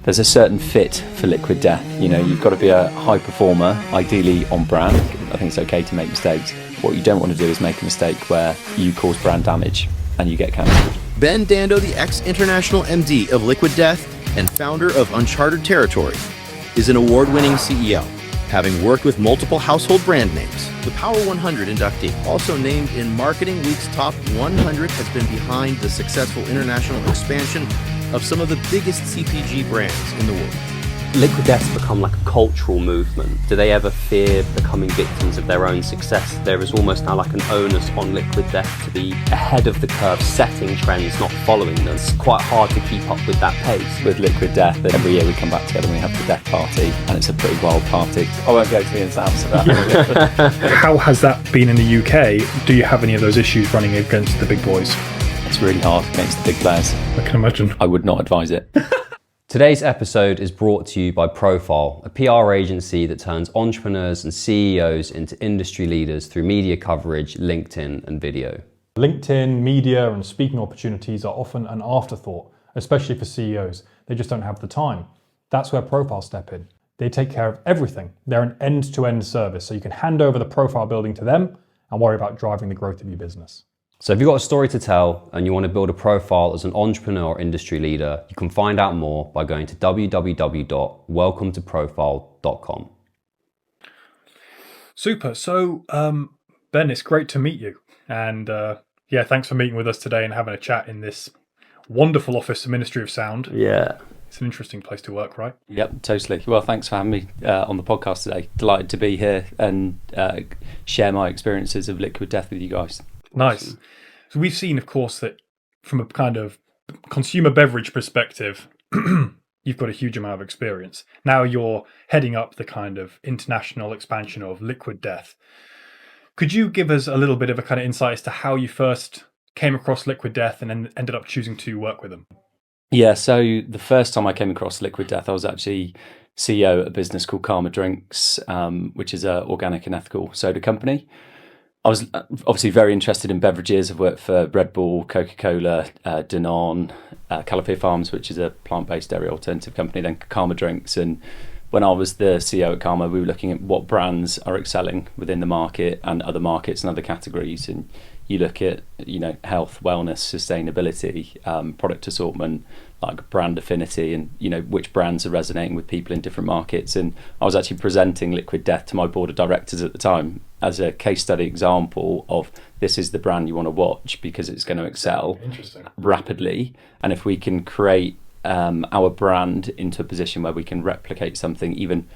There's a certain fit for Liquid Death. You know, you've got to be a high performer, ideally on brand. I think it's okay to make mistakes. What you don't want to do is make a mistake where you cause brand damage and you get cancelled. Ben Dando, the ex-international MD of Liquid Death and founder of Unchartered Territory, is an award-winning CEO, having worked with multiple household brand names. The Power 100 inductee, also named in Marketing Week's Top 100, has been behind the successful international expansion of some of the biggest CPG brands in the world. Liquid Death's become like a cultural movement. Do they ever fear becoming victims of their own success? There is almost now like an onus on Liquid Death to be ahead of the curve, setting trends, not following them. It's quite hard to keep up with that pace. With Liquid Death, every year we come back together and we have the death party, and it's a pretty wild party. I won't go to the ins and outs of that. How has that been in the UK? Do you have any of those issues running against the big boys? It's really hard against the big players. I can imagine. I would not advise it. Today's episode is brought to you by Profile, a PR agency that turns entrepreneurs and CEOs into industry leaders through media coverage, LinkedIn, and video. LinkedIn, media, and speaking opportunities are often an afterthought, especially for CEOs. They just don't have the time. That's where Profile step in. They take care of everything. They're an end-to-end service, so you can hand over the profile building to them and worry about driving the growth of your business. So if you've got a story to tell and you want to build a profile as an entrepreneur or industry leader, you can find out more by going to www.welcometoprofile.com. Super. So, Ben, it's great to meet you. And thanks for meeting with us today and having a chat in this wonderful office of Ministry of Sound. Yeah. It's an interesting place to work, right? Yep, totally. Well, thanks for having me on the podcast today. Delighted to be here and share my experiences of Liquid Death with you guys. Nice. So we've seen, of course, that from a kind of consumer beverage perspective, you've got a huge amount of experience. Now you're heading up the kind of international expansion of Liquid Death. Could you give us a little bit of a kind of insight as to how you first came across Liquid Death and then ended up choosing to work with them? Yeah, so the first time I came across Liquid Death, I was actually CEO at a business called Karma Drinks, which is an organic and ethical soda company. I was obviously very interested in beverages. I've worked for Red Bull, Coca-Cola, Danone, Calipir Farms, which is a plant-based dairy alternative company, then Karma Drinks. And when I was the CEO at Karma, we were looking at what brands are excelling within the market and other markets and other categories. And you look at, health, wellness, sustainability, product assortment, like brand affinity, and which brands are resonating with people in different markets. And I was actually presenting Liquid Death to my board of directors at the time as a case study example of this is the brand you want to watch because it's going to excel rapidly, and if we can create our brand into a position where we can replicate something even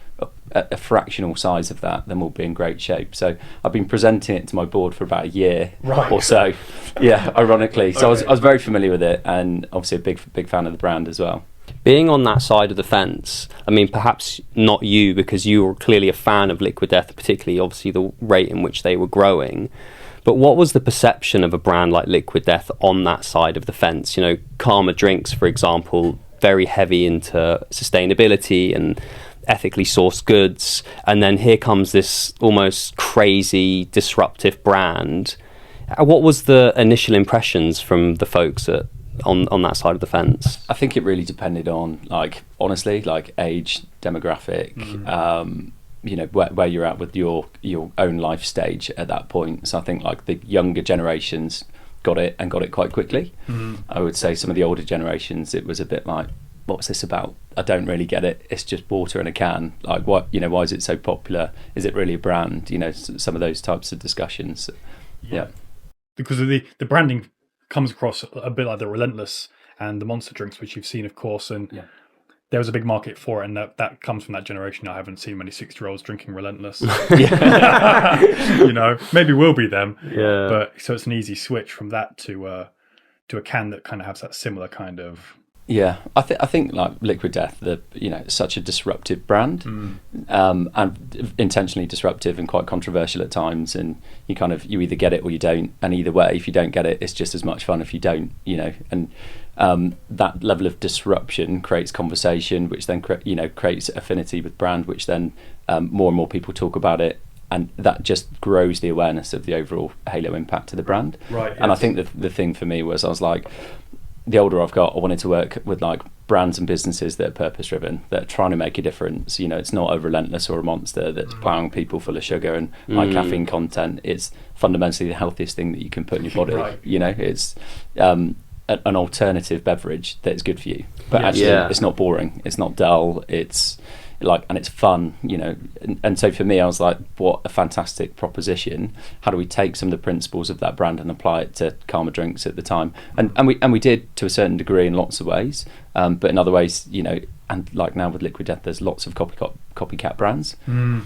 a fractional size of that, then we'll be in great shape. So I've been presenting it to my board for about a year or so. Yeah, ironically. So I was very familiar with it, and obviously a big fan of the brand as well. Being on that side of the fence, I mean, perhaps not you, because you were clearly a fan of Liquid Death, particularly obviously the rate in which they were growing. But what was the perception of a brand like Liquid Death on that side of the fence? Karma Drinks, for example, very heavy into sustainability and ethically sourced goods. And then here comes this almost crazy, disruptive brand. What was the initial impressions from the folks on that side of the fence? I think it really depended on, honestly, age, demographic, where you're at with your own life stage at that point. So I think the younger generations got it quite quickly. I would say some of the older generations, it was a bit like, what's this about? I don't really get it. It's just water in a can. What, why is it so popular? Is it really a brand? Some of those types of discussions. Yeah. Because of the branding comes across a bit like the Relentless and the Monster drinks, which you've seen, of course, and there was a big market for it, and that comes from that generation. I haven't seen many 60-year-olds drinking Relentless. Maybe we'll be them. Yeah. But so it's an easy switch from that to a can that kind of has that similar kind of. Yeah, I think Liquid Death, it's such a disruptive brand, and intentionally disruptive and quite controversial at times. And you either get it or you don't. And either way, if you don't get it, it's just as much fun if you don't. And that level of disruption creates conversation, which then creates affinity with brand, which then more and more people talk about it. And that just grows the awareness of the overall halo impact to the brand. Right. Yes. And I think the thing for me was I was like, the older I've got, I wanted to work with like brands and businesses that are purpose driven, that are trying to make a difference. You know, it's not a relentless or a monster that's plowing people full of sugar and high caffeine content. It's fundamentally the healthiest thing that you can put in your body. Right. You know, it's an alternative beverage that is good for you, but actually it's not boring, it's not dull, it's like, and it's fun, you know. And so for me, I was like, what a fantastic proposition. How do we take some of the principles of that brand and apply it to Karma Drinks at the time? And we did, to a certain degree, in lots of ways, but in other ways, you know, and like now with Liquid Death, there's lots of copycat brands, and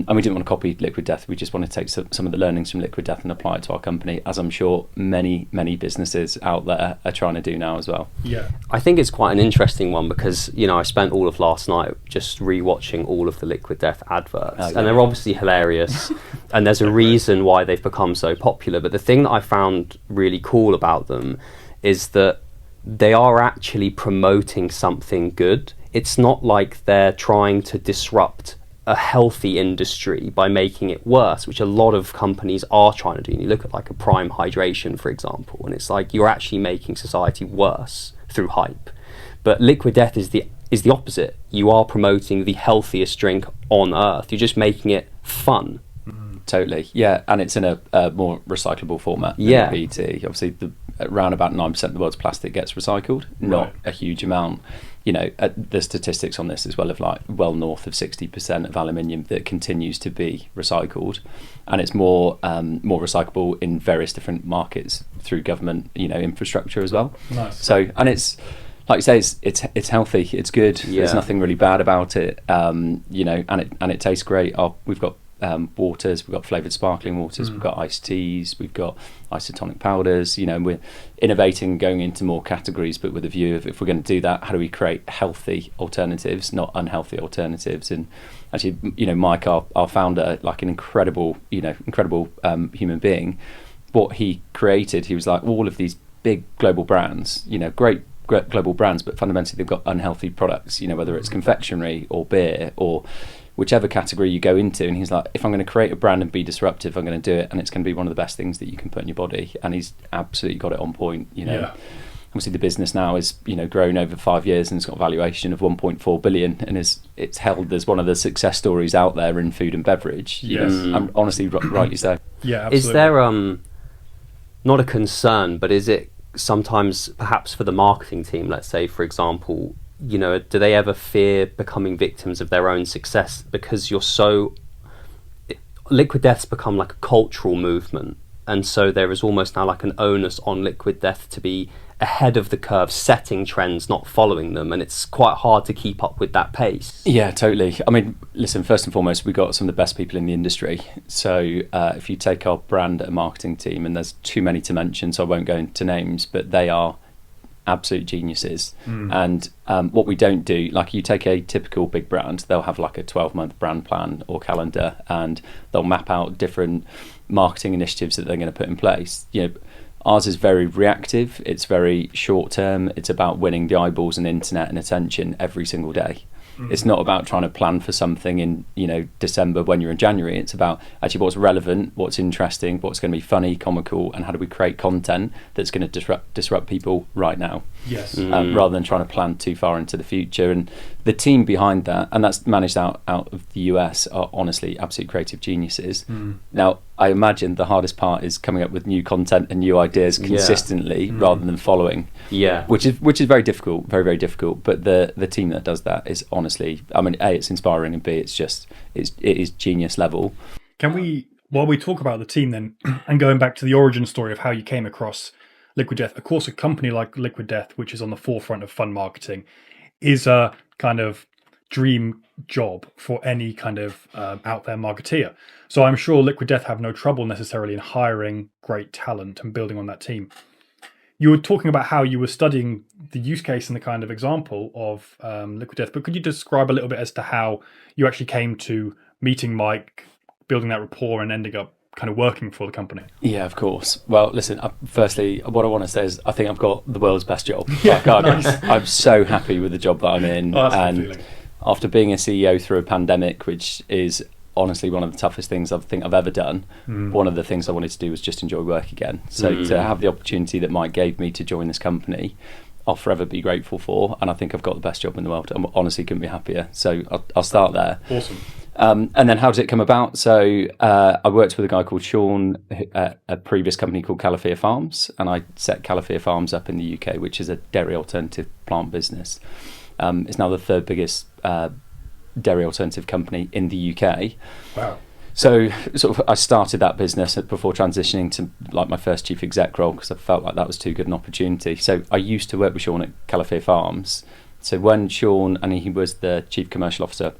we didn't want to copy Liquid Death. We just want to take some of the learnings from Liquid Death and apply it to our company, as I'm sure many businesses out there are trying to do now as well. Yeah, I think it's quite an interesting one because, you know, I spent all of last night just re-watching all of the Liquid Death adverts, and they're obviously hilarious, and there's a reason why they've become so popular. But the thing that I found really cool about them is that they are actually promoting something good. It's not like they're trying to disrupt a healthy industry by making it worse, which a lot of companies are trying to do. And you look at like a Prime Hydration, for example, and it's like you're actually making society worse through hype. But Liquid Death is the opposite. You are promoting the healthiest drink on earth. You're just making it fun. Totally, yeah, and it's in a more recyclable format than PET. Obviously, around about 9% of the world's plastic gets recycled, not a huge amount. You know, the statistics on this as well of like well north of 60% of aluminium that continues to be recycled, and it's more recyclable in various different markets through government, you know, infrastructure as well. Nice. So, and it's like you say, it's healthy, it's good. There's nothing really bad about it. You know, and it tastes great. We've got waters, we've got flavoured sparkling waters, we've got iced teas, we've got isotonic powders, you know, and we're innovating, going into more categories, but with a view of, if we're going to do that, how do we create healthy alternatives, not unhealthy alternatives? And actually, you know, Mike, our founder, like an incredible human being, what he created, he was like, all of these big global brands, you know, great global brands, but fundamentally they've got unhealthy products, you know, whether it's confectionery or beer or whichever category you go into. And he's like, if I'm going to create a brand and be disruptive, I'm going to do it, and it's going to be one of the best things that you can put in your body. And he's absolutely got it on point, you know. Yeah. Obviously the business now is, you know, grown over 5 years and it's got a valuation of 1.4 billion, and it's held as one of the success stories out there in food and beverage. Yes. And honestly, rightly so. Yeah, absolutely. Is there not a concern, but is it sometimes perhaps for the marketing team, let's say, for example, you know, do they ever fear becoming victims of their own success because Liquid Death's become like a cultural movement, and so there is almost now like an onus on Liquid Death to be ahead of the curve, setting trends, not following them, and it's quite hard to keep up with that pace. Yeah, totally. I mean, listen, first and foremost, we've got some of the best people in the industry. So if you take our brand and marketing team, and there's too many to mention, so I won't go into names, but they are absolute geniuses. And what we don't do, like you take a typical big brand, they'll have like a 12-month brand plan or calendar, and they'll map out different marketing initiatives that they're going to put in place. You know, ours is very reactive, it's very short term, it's about winning the eyeballs and internet and attention every single day. It's not about trying to plan for something in, you know, December when you're in January. It's about actually what's relevant, what's interesting, what's going to be funny, comical, and how do we create content that's going to disrupt people right now. Yes. Rather than trying to plan too far into the future. And the team behind that, and that's managed out of the US, are honestly absolute creative geniuses. Now, I imagine the hardest part is coming up with new content and new ideas consistently rather than following. Yeah. Which is very difficult, very, very difficult. But the team that does that is honestly, I mean, A, it's inspiring, and B, it is genius level. Can we, while we talk about the team then, and going back to the origin story of how you came across Liquid Death, of course, a company like Liquid Death, which is on the forefront of fun marketing, is a kind of dream job for any kind of out there marketeer. So I'm sure Liquid Death have no trouble necessarily in hiring great talent and building on that team. You were talking about how you were studying the use case and the kind of example of Liquid Death, but could you describe a little bit as to how you actually came to meeting Mike, building that rapport, and ending up kind of working for the company? Yeah, of course. Well, listen, firstly, what I want to say is I think I've got the world's best job. I'm so happy with the job that I'm in. Oh, that's a good and feeling. after being a CEO through a pandemic, which is honestly one of the toughest things I think I've ever done. One of the things I wanted to do was just enjoy work again. So to have the opportunity that Mike gave me to join this company, I'll forever be grateful for, and I think I've got the best job in the world. I honestly couldn't be happier. So I'll start there. Awesome. And then how did it come about? So I worked with a guy called Sean at a previous company called Calafia Farms, and I set Calafia Farms up in the UK, which is a dairy alternative plant business. It's now the third biggest dairy alternative company in the UK. Wow. So sort of I started that business before transitioning to like my first chief exec role, because I felt like that was too good an opportunity. So I used to work with Sean at Calafia Farms. So when Sean, and he was the chief commercial officer,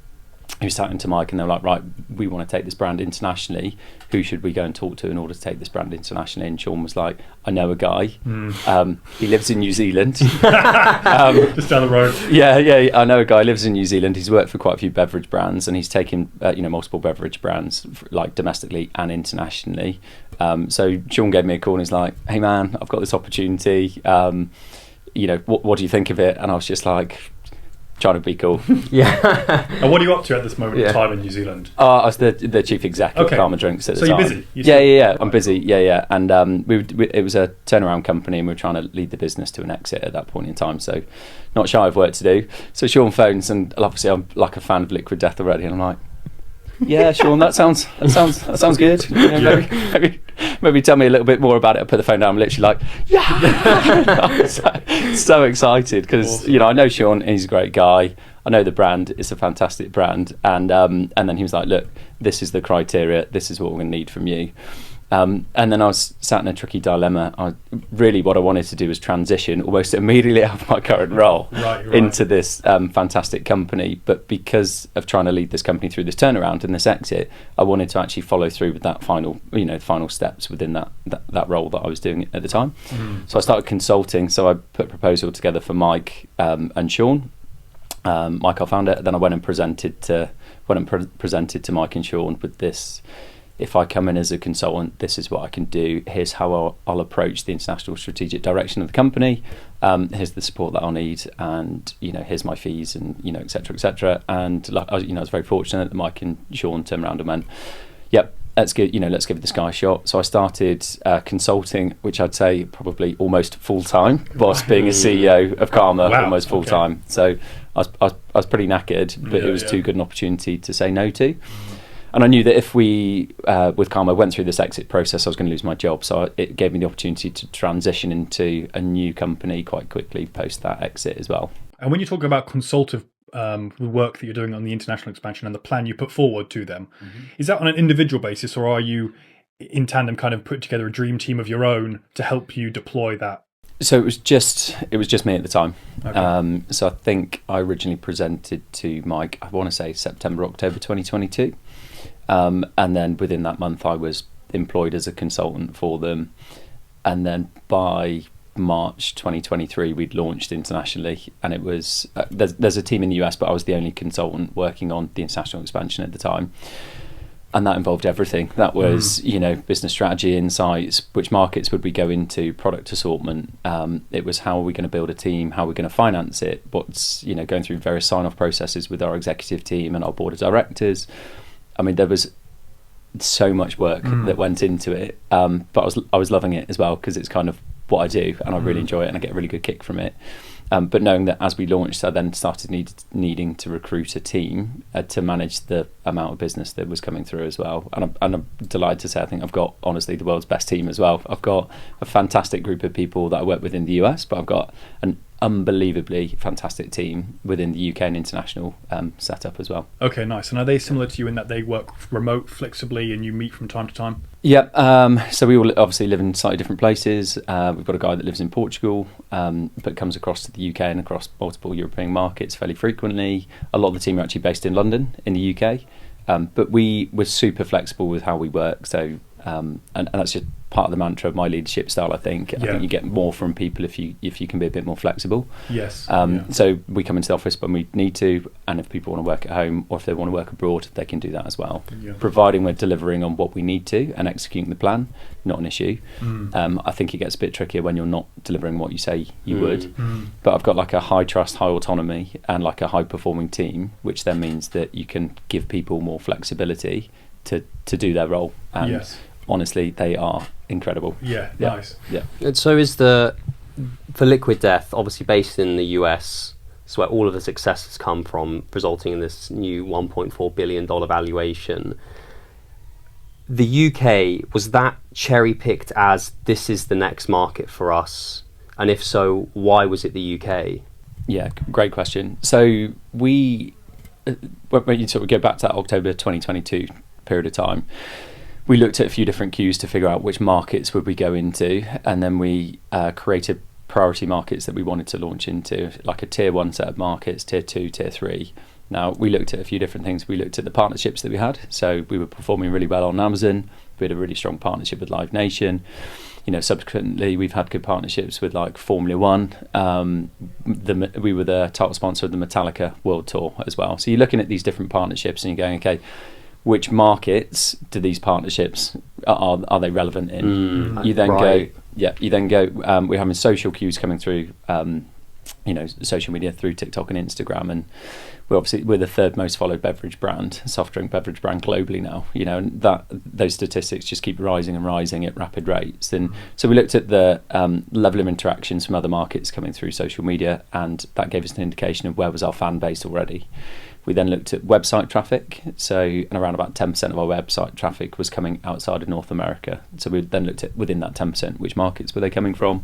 he was chatting to Mike, and they were like, right, we want to take this brand internationally. Who should we go and talk to in order to take this brand internationally? And Sean was like, I know a guy. He lives in New Zealand. Just down the road. Yeah, I know a guy, lives in New Zealand. He's worked for quite a few beverage brands, and he's taken multiple beverage brands, like domestically and internationally. So Sean gave me a call, and he's like, hey man, I've got this opportunity. What do you think of it? And I was just like, trying to be cool. Yeah. And what are you up to at this moment in time in New Zealand? I was the chief exec of Karma Drinks at the time. So you're busy? Yeah. I'm busy. Yeah. And it was a turnaround company, and we were trying to lead the business to an exit at that point in time. So not shy of work to do. So Sean phones, and obviously I'm like a fan of Liquid Death already, and I'm like, yeah, Sean, that sounds good. Maybe tell me a little bit more about it. I put the phone down. I'm literally like, yeah, so excited because awesome. I know Sean. He's a great guy. I know the brand. It's a fantastic brand. And then he was like, look, this is the criteria. This is what we're going to need from you. And then I was sat in a tricky dilemma. What I wanted to do was transition almost immediately out of my current role into this fantastic company. But because of trying to lead this company through this turnaround and this exit, I wanted to actually follow through with that final steps within that role that I was doing at the time. So I started consulting. So I put a proposal together for Mike and Sean. Mike, our founder. Then I went and presented to Mike and Sean with this. If I come in as a consultant, this is what I can do. Here's how I'll approach the international strategic direction of the company. Here's the support that I'll need, and here's my fees, and et cetera, et cetera. And I was very fortunate that Mike and Sean turned around and went, "Yep, let's give this guy a shot." So I started consulting, which I'd say probably almost full time, whilst being a CEO of Karma, almost full time. So I was pretty knackered, but it was too good an opportunity to say no to. And I knew that if we, with Karma, went through this exit process, I was going to lose my job. So it gave me the opportunity to transition into a new company quite quickly post that exit as well. And when you talk about consultative work that you're doing on the international expansion and the plan you put forward to them, is that on an individual basis, or are you in tandem kind of put together a dream team of your own to help you deploy that? So it was just me at the time. Okay. So I think I originally presented to Mike, I want to say September, October 2022. And then within that month, I was employed as a consultant for them. And then by March 2023, we'd launched internationally. And it was, there's a team in the US, but I was the only consultant working on the international expansion at the time. And that involved everything. That was, business strategy, insights, which markets would we go into, product assortment. It was how are we going to build a team, how are we going to finance it, what's, going through various sign-off processes with our executive team and our board of directors. I mean, there was so much work that went into it, but I was loving it as well, because it's kind of what I do, and I really enjoy it, and I get a really good kick from it. But knowing that as we launched, I then started needing to recruit a team to manage the amount of business that was coming through as well. And I'm delighted to say I think I've got, honestly, the world's best team as well. I've got a fantastic group of people that I work with in the US, but I've got an unbelievably fantastic team within the UK and international setup as well. Okay, nice. And are they similar to you in that they work remote flexibly and you meet from time to time? Yeah, so we all obviously live in slightly different places. We've got a guy that lives in Portugal, but comes across to the UK and across multiple European markets fairly frequently. A lot of the team are actually based in London in the UK. But we were super flexible with how we work. So and that's just part of the mantra of my leadership style. I think you get more from people if you can be a bit more flexible. Yes. So we come into the office when we need to, and if people want to work at home or if they want to work abroad, they can do that as well, providing we're delivering on what we need to and executing the plan. Not an issue. I think it gets a bit trickier when you're not delivering what you say you would, but I've got like a high trust, high autonomy and like a high performing team, which then means that you can give people more flexibility to do their role. And honestly, they are incredible. Nice. And so is for Liquid Death, obviously based in the US, it's where all of the success has come from, resulting in this new $1.4 billion valuation. The UK, was that cherry picked as this is the next market for us? And if so, why was it the UK? Yeah, great question. So when you sort of go back to that October 2022 period of time, we looked at a few different cues to figure out which markets would we go into, and then we created priority markets that we wanted to launch into, like a tier 1 set of markets, tier 2, tier 3. Now, we looked at a few different things. We looked at the partnerships that we had. So we were performing really well on Amazon. We had a really strong partnership with Live Nation. Subsequently, we've had good partnerships with like Formula One. We were the title sponsor of the Metallica World Tour as well. So you're looking at these different partnerships and you're going, okay, which markets do these partnerships are they relevant in? You then go. We're having social cues coming through. Social media through TikTok and Instagram, and we're the third most followed soft drink beverage brand globally now. And those statistics just keep rising and rising at rapid rates. And so we looked at the level of interactions from other markets coming through social media, and that gave us an indication of where was our fan base already. We then looked at website traffic, and around about 10% of our website traffic was coming outside of North America. So we then looked at within that 10%, which markets were they coming from?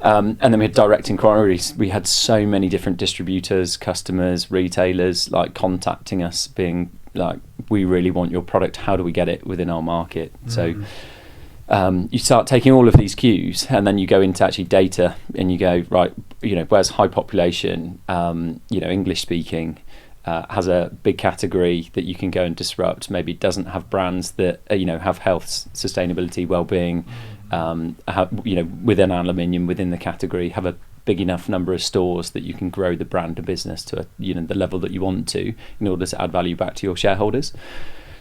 And then we had direct inquiries. We had so many different distributors, customers, retailers, like contacting us, being like, we really want your product. How do we get it within our market? So you start taking all of these cues, and then you go into actually data, and you go, right, where's high population, English speaking, has a big category that you can go and disrupt, maybe doesn't have brands that have health, sustainability, well-being, within aluminium, within the category, have a big enough number of stores that you can grow the brand of business to the level that you want to in order to add value back to your shareholders.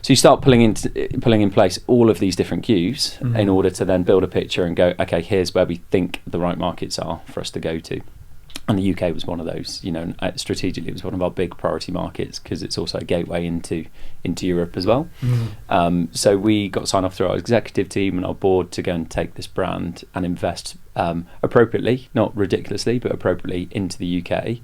So you start pulling in place all of these different cues in order to then build a picture and go, okay, here's where we think the right markets are for us to go to. And the UK was one of those. Strategically, it was one of our big priority markets because it's also a gateway into Europe as well. So we got signed off through our executive team and our board to go and take this brand and invest appropriately, not ridiculously, but appropriately into the UK.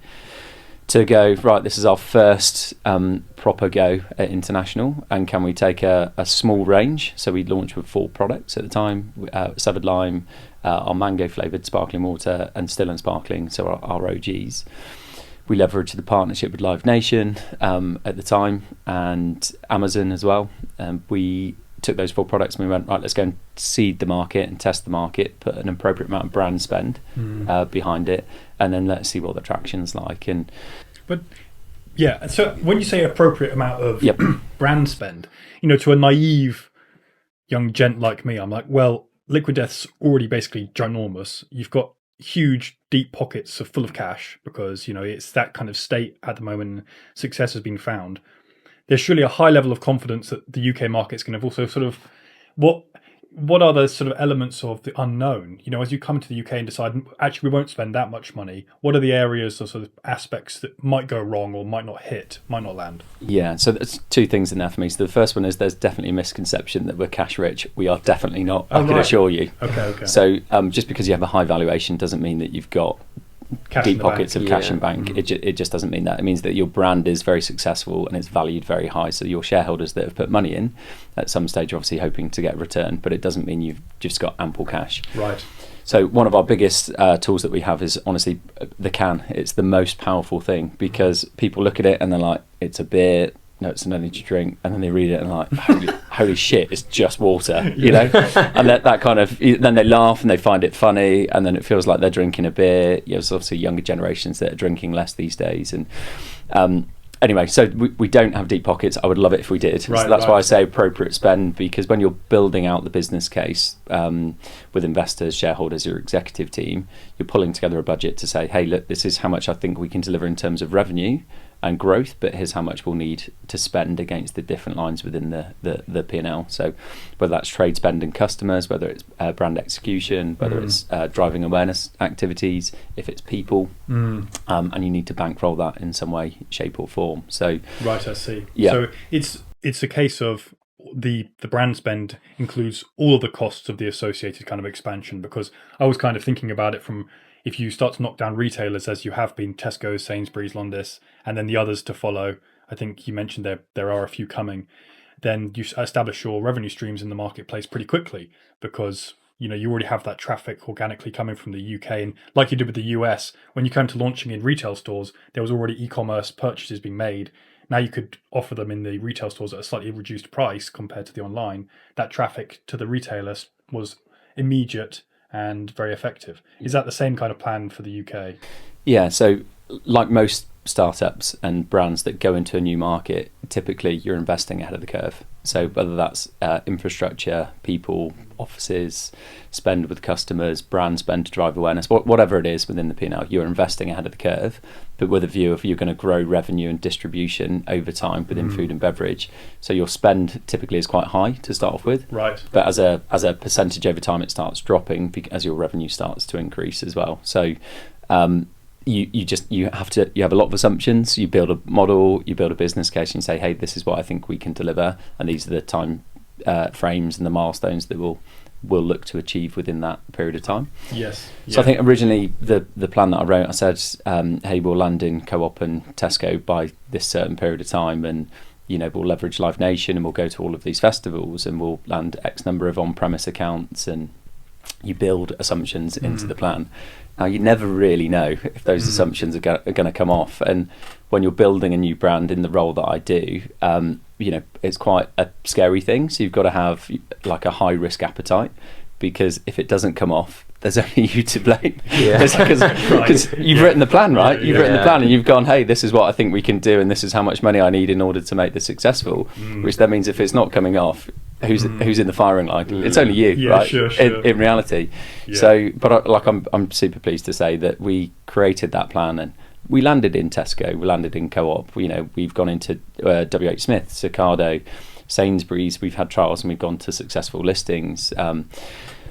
To go, right, this is our first proper go at international, and can we take a small range? So we launched with 4 products at the time, Severed Lime, our mango flavoured sparkling water, and Still and Sparkling, so our OGs. We leveraged the partnership with Live Nation at the time, and Amazon as well. We took those 4 products and we went, right, let's go and seed the market and test the market, put an appropriate amount of brand spend behind it, and then let's see what the traction's like. So when you say appropriate amount of brand spend, to a naive young gent like me, I'm like, well, Liquid Death's already basically ginormous. You've got huge, deep pockets full of cash because, it's that kind of state at the moment. Success has been found. There's surely a high level of confidence that the UK market's going to also sort of, what are the sort of elements of the unknown? As you come to the UK and decide, actually, we won't spend that much money. What are the areas or sort of aspects that might go wrong or might not hit, might not land? Yeah, so there's 2 things in there for me. So the first one is there's definitely a misconception that we're cash rich. We are definitely not, I can assure you. Okay. So just because you have a high valuation doesn't mean that you've got deep pockets of cash in bank. It just doesn't mean that. It means that your brand is very successful and it's valued very high. So your shareholders that have put money in at some stage are obviously hoping to get a return, but it doesn't mean you've just got ample cash. Right. So one of our biggest tools that we have is honestly the can. It's the most powerful thing because people look at it and they're like, it's a beer, no, it's an energy drink, and then they read it and like, holy shit, it's just water, and that kind of, then they laugh and they find it funny, and then it feels like they're drinking a beer. There's obviously younger generations that are drinking less these days, and anyway, so we don't have deep pockets. I would love it if we did. Right, So that's right. why I say appropriate spend, because when you're building out the business case with investors, shareholders, your executive team, you're pulling together a budget to say, hey, look, this is how much I think we can deliver in terms of revenue and growth, but here's how much we'll need to spend against the different lines within the P&L. So whether that's trade spend and customers, whether it's brand execution, whether it's driving awareness activities, if it's people, and you need to bankroll that in some way, shape or form. So Right, I see. Yeah. So it's a case of the brand spend includes all of the costs of the associated kind of expansion, because I was kind of thinking about it from, if you start to knock down retailers as you have been, Tesco, Sainsbury's, Londis, and then the others to follow, I think you mentioned there are a few coming, then you establish your revenue streams in the marketplace pretty quickly, because you already have that traffic organically coming from the UK. And like you did with the US, when you came to launching in retail stores, there was already e-commerce purchases being made. Now you could offer them in the retail stores at a slightly reduced price compared to the online. That traffic to the retailers was immediate and very effective. Is that the same kind of plan for the UK? Yeah, so like most startups and brands that go into a new market, typically you're investing ahead of the curve. So whether that's infrastructure, people, offices, spend with customers, brand spend to drive awareness, whatever it is within the P&L, you're investing ahead of the curve, but with a view of you're going to grow revenue and distribution over time within food and beverage. So your spend typically is quite high to start off with, Right. but as a percentage over time, it starts dropping as your revenue starts to increase as well. So you have a lot of assumptions. You build a model, you build a business case, and you say, hey, this is what I think we can deliver, and these are the time frames and the milestones that we'll look to achieve within that period of time. Yes. So I think originally the plan that I wrote, I said, hey, we'll land in Co-op and Tesco by this certain period of time, and we'll leverage Live Nation, and we'll go to all of these festivals, and we'll land X number of on-premise accounts, and you build assumptions into the plan. Now, you never really know if those assumptions are going to come off. And when you're building a new brand in the role that I do, it's quite a scary thing. So you've got to have like a high risk appetite, because if it doesn't come off, there's only you to blame. Because you've written the plan, right? You've written the plan and you've gone, hey, this is what I think we can do, and this is how much money I need in order to make this successucul. Which then means if it's not coming off, who's in the firing line? It's only you, right? Sure. In reality. Yeah. So, but I'm super pleased to say that we created that plan, and we landed in Tesco, we landed in Co-op. We've gone into WH Smith, Ocado, Sainsbury's. We've had trials and we've gone to successful listings.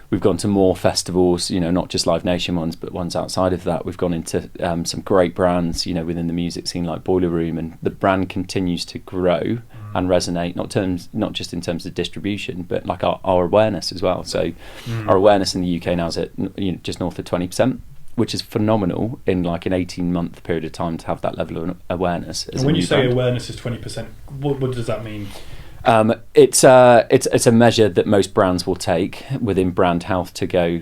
We've gone to more festivals, not just Live Nation ones, but ones outside of that. We've gone into some great brands, within the music scene, like Boiler Room, and the brand continues to grow and resonate, not just in terms of distribution, but like our awareness as well. So our awareness in the UK now is at just north of 20%, which is phenomenal in like an 18-month period of time to have that level of awareness. And when you say awareness is 20%, what does that mean? It's a measure that most brands will take within brand health to go,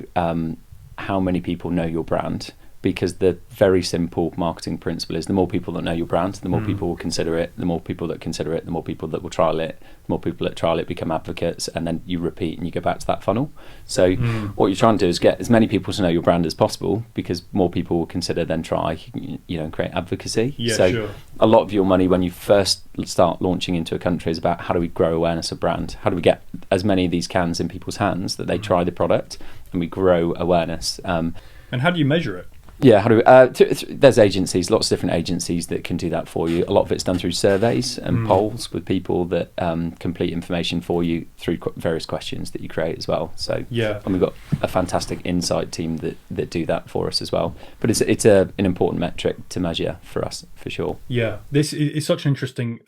how many people know your brand? Because the very simple marketing principle is the more people that know your brand, the more people will consider it, the more people that consider it, the more people that will trial it, the more people that trial it become advocates, and then you repeat and you go back to that funnel. So what you're trying to do is get as many people to know your brand as possible, because more people will consider, then try, and create advocacy. Sure. A lot of your money when you first start launching into a country is about how do we grow awareness of brand? How do we get as many of these cans in people's hands that they try the product, and we grow awareness. And how do you measure it? Yeah, how do we, there's agencies, lots of different agencies that can do that for you. A lot of it's done through surveys and polls with people that complete information for you through various questions that you create as well. So and we've got a fantastic insight team that do that for us as well. But it's an important metric to measure for us, for sure. Yeah, this is such an interesting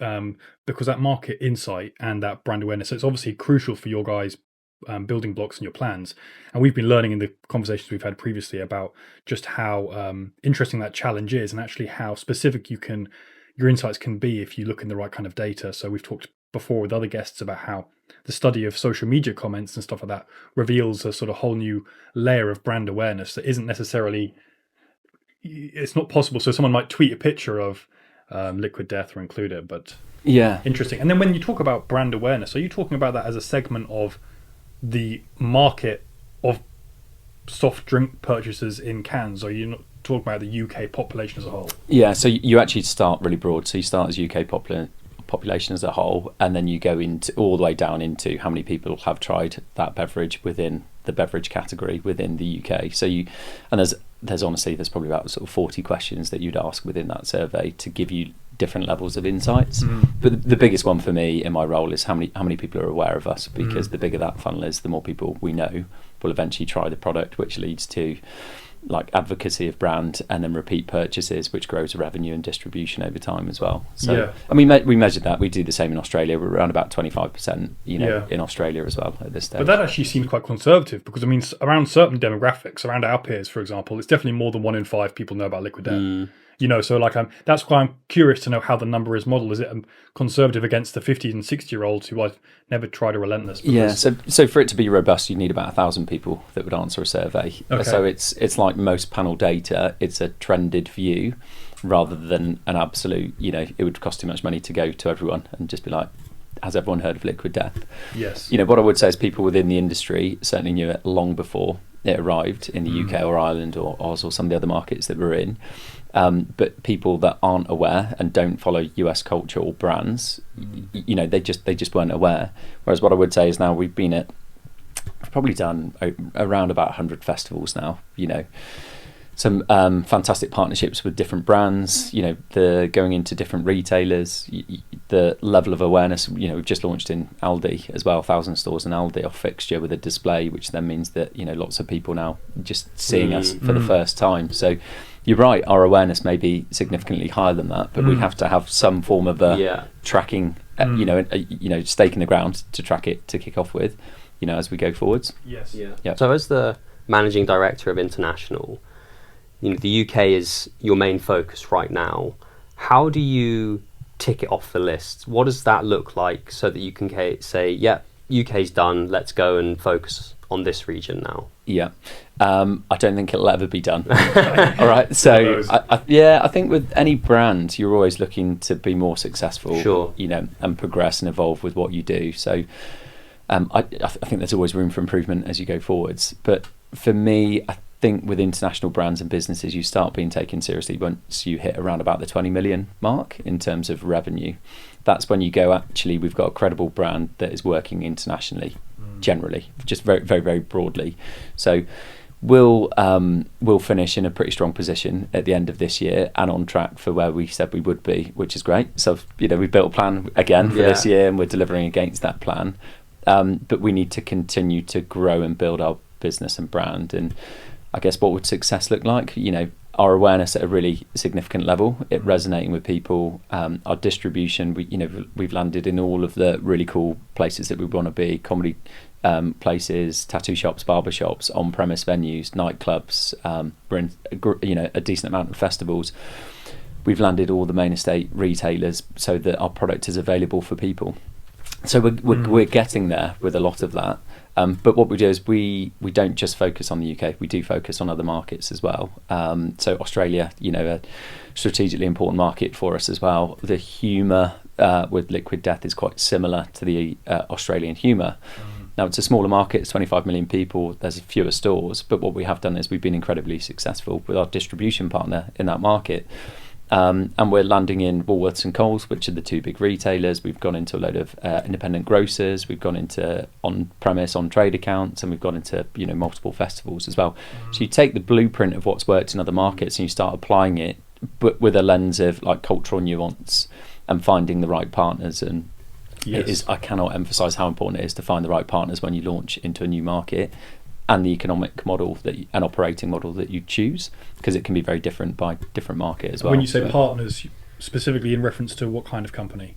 because that market insight and that brand awareness, it's obviously crucial for your guys' building blocks and your plans. And we've been learning in the conversations we've had previously about just how interesting that challenge is, and actually how specific your insights can be if you look in the right kind of data. So we've talked before with other guests about how the study of social media comments and stuff like that reveals a sort of whole new layer of brand awareness that isn't necessarily, it's not possible. So someone might tweet a picture of Liquid Death or include it, but interesting. And then when you talk about brand awareness, are you talking about that as a segment of the market of soft drink purchases in cans? Are you not talk about the UK population as a whole? Yeah, so you actually start really broad. So you start as UK population as a whole, and then you go into all the way down into how many people have tried that beverage within the beverage category within the UK. So there's honestly probably about sort of 40 questions that you'd ask within that survey to give you different levels of insights. But the biggest one for me in my role is how many people are aware of us, because the bigger that funnel is, the more people we know will eventually try the product, which leads to like advocacy of brand and then repeat purchases, which grows revenue and distribution over time as well. So and we measured that. We do the same in Australia. We're around about 25%, in Australia as well at this stage. But that actually seems quite conservative, because I mean, around certain demographics, around our peers, for example, it's definitely more than 1 in 5 people know about Liquid Death. So like that's why I'm curious to know how the number is modeled. Is it conservative against the 50 and 60-year-olds who I've never tried a relentless? So for it to be robust, you need about 1,000 people that would answer a survey. Okay. So it's like most panel data, it's a trended view rather than an absolute, it would cost too much money to go to everyone and just be like, has everyone heard of Liquid Death? Yes. What I would say is people within the industry certainly knew it long before it arrived in the UK or Ireland or Oz or some of the other markets that we're in. But people that aren't aware and don't follow US culture or brands, they just weren't aware. Whereas what I would say is now we've probably done around about 100 festivals now, some fantastic partnerships with different brands, the going into different retailers, the level of awareness, we've just launched in Aldi as well, 1,000 stores in Aldi off fixture with a display, which then means that, lots of people now just seeing us for the first time. So you're right, our awareness may be significantly higher than that, but we have to have some form of a tracking, stake in the ground to track it, to kick off with, as we go forwards. Yes. Yeah. So as the managing director of international, the UK is your main focus right now. How do you tick it off the list? What does that look like so that you can say, UK's done, let's go and focus on this region now? Yeah. I don't think it'll ever be done. All right. So I think with any brand, you're always looking to be more successful, sure, and progress and evolve with what you do. So I think there's always room for improvement as you go forwards. But for me, I think with international brands and businesses, you start being taken seriously once you hit around about the 20 million mark in terms of revenue. That's when you go, actually, we've got a credible brand that is working internationally, generally, just very, very, very broadly. So we'll finish in a pretty strong position at the end of this year and on track for where we said we would be, which is great. So, we've built a plan again for this year and we're delivering against that plan. But we need to continue to grow and build our business and brand. And I guess what would success look like? Our awareness at a really significant level, it resonating with people, our distribution. We've landed in all of the really cool places that we want to be: comedy places, tattoo shops, barber shops, on-premise venues, nightclubs. We're in a decent amount of festivals. We've landed all the main estate retailers so that our product is available for people. So we're getting there with a lot of that. But what we do is we don't just focus on the UK. We do focus on other markets as well. So Australia, a strategically important market for us as well. The humour with Liquid Death is quite similar to the Australian humour. Now, it's a smaller market, it's 25 million people, there's fewer stores, but what we have done is we've been incredibly successful with our distribution partner in that market. And we're landing in Woolworths and Coles, which are the two big retailers. We've gone into a load of independent grocers. We've gone into on-premise, on-trade accounts, and we've gone into multiple festivals as well. So you take the blueprint of what's worked in other markets and you start applying it, but with a lens of like cultural nuance and finding the right partners. And it is, I cannot emphasize how important it is to find the right partners when you launch into a new market, and the economic model and operating model that you choose, because it can be very different by different market as well. When you say partners, specifically in reference to what kind of company?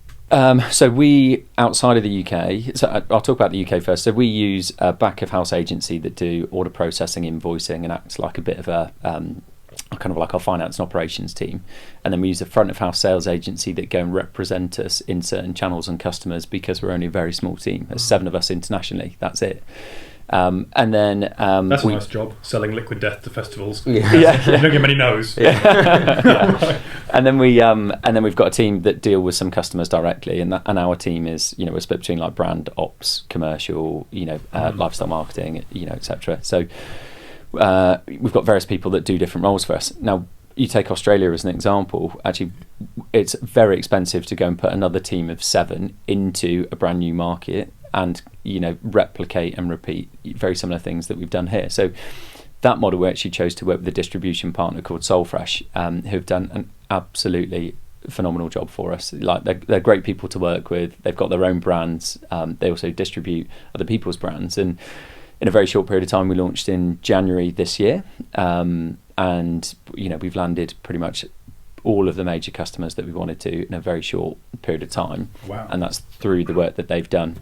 So we, outside of the UK, so I'll talk about the UK first. So we use a back-of-house agency that do order processing, invoicing, and acts like a bit of a kind of like our finance and operations team. And then we use a front-of-house sales agency that go and represent us in certain channels and customers, because we're only a very small team. There's 7 of us internationally. That's it. And then that's a nice job, selling Liquid Death to festivals. Yeah. You don't get many no's. Yeah. And then we've got a team that deal with some customers directly, and our team is we're split between like brand ops, commercial, lifestyle marketing, etc. So we've got various people that do different roles for us. Now, you take Australia as an example. Actually, it's very expensive to go and put another team of 7 into a brand new market and replicate and repeat very similar things that we've done here. So that model, we actually chose to work with a distribution partner called Soulfresh, who've done an absolutely phenomenal job for us. Like they're great people to work with. They've got their own brands. They also distribute other people's brands, and in a very short period of time, we launched in January this year, and we've landed pretty much all of the major customers that we wanted to in a very short period of time. Wow. And that's through the work that they've done.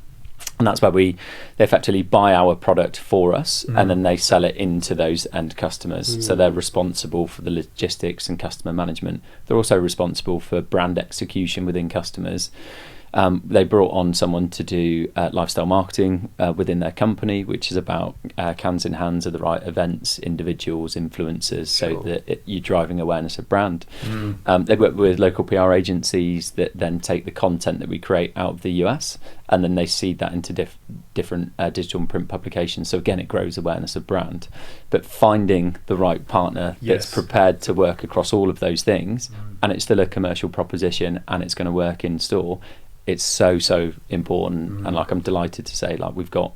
And that's where they effectively buy our product for us, and then they sell it into those end customers. So they're responsible for the logistics and customer management. They're also responsible for brand execution within customers. They brought on someone to do lifestyle marketing within their company, which is about cans in hands at the right events, individuals, influencers, so that you're driving awareness of brand. They work with local PR agencies that then take the content that we create out of the US, and then they seed that into different digital and print publications. So again, it grows awareness of brand. But finding the right partner that's prepared to work across all of those things, and it's still a commercial proposition, and it's going to work in store, it's so important. And I'm delighted to say we've got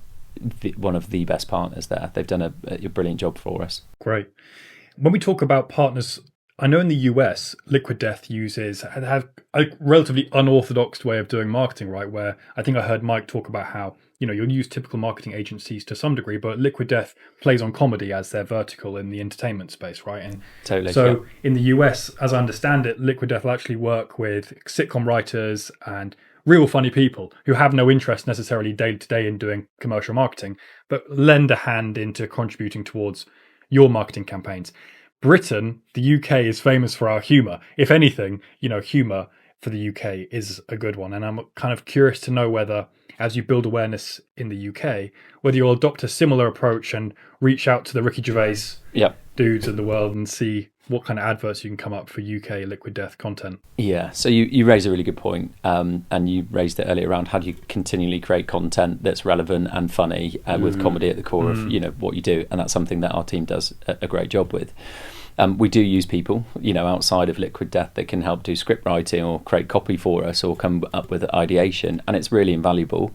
one of the best partners there. They've done a brilliant job for us. Great. When we talk about partners, I know in the US, Liquid Death have a relatively unorthodox way of doing marketing, right? Where I think I heard Mike talk about how you'll use typical marketing agencies to some degree, but Liquid Death plays on comedy as their vertical in the entertainment space, right? And totally. So in the US, as I understand it, Liquid Death will actually work with sitcom writers and real funny people who have no interest necessarily day to day in doing commercial marketing, but lend a hand into contributing towards your marketing campaigns. Britain, the UK, is famous for our humour. If anything, humour for the UK is a good one. And I'm kind of curious to know whether, as you build awareness in the UK, whether you'll adopt a similar approach and reach out to the Ricky Gervais dudes in the world and see what kind of adverts you can come up for UK Liquid Death content. Yeah, so you raise a really good point, and you raised it earlier around how do you continually create content that's relevant and funny with comedy at the core of what you do, and that's something that our team does a great job with. We do use people outside of Liquid Death that can help do script writing or create copy for us or come up with ideation, and it's really invaluable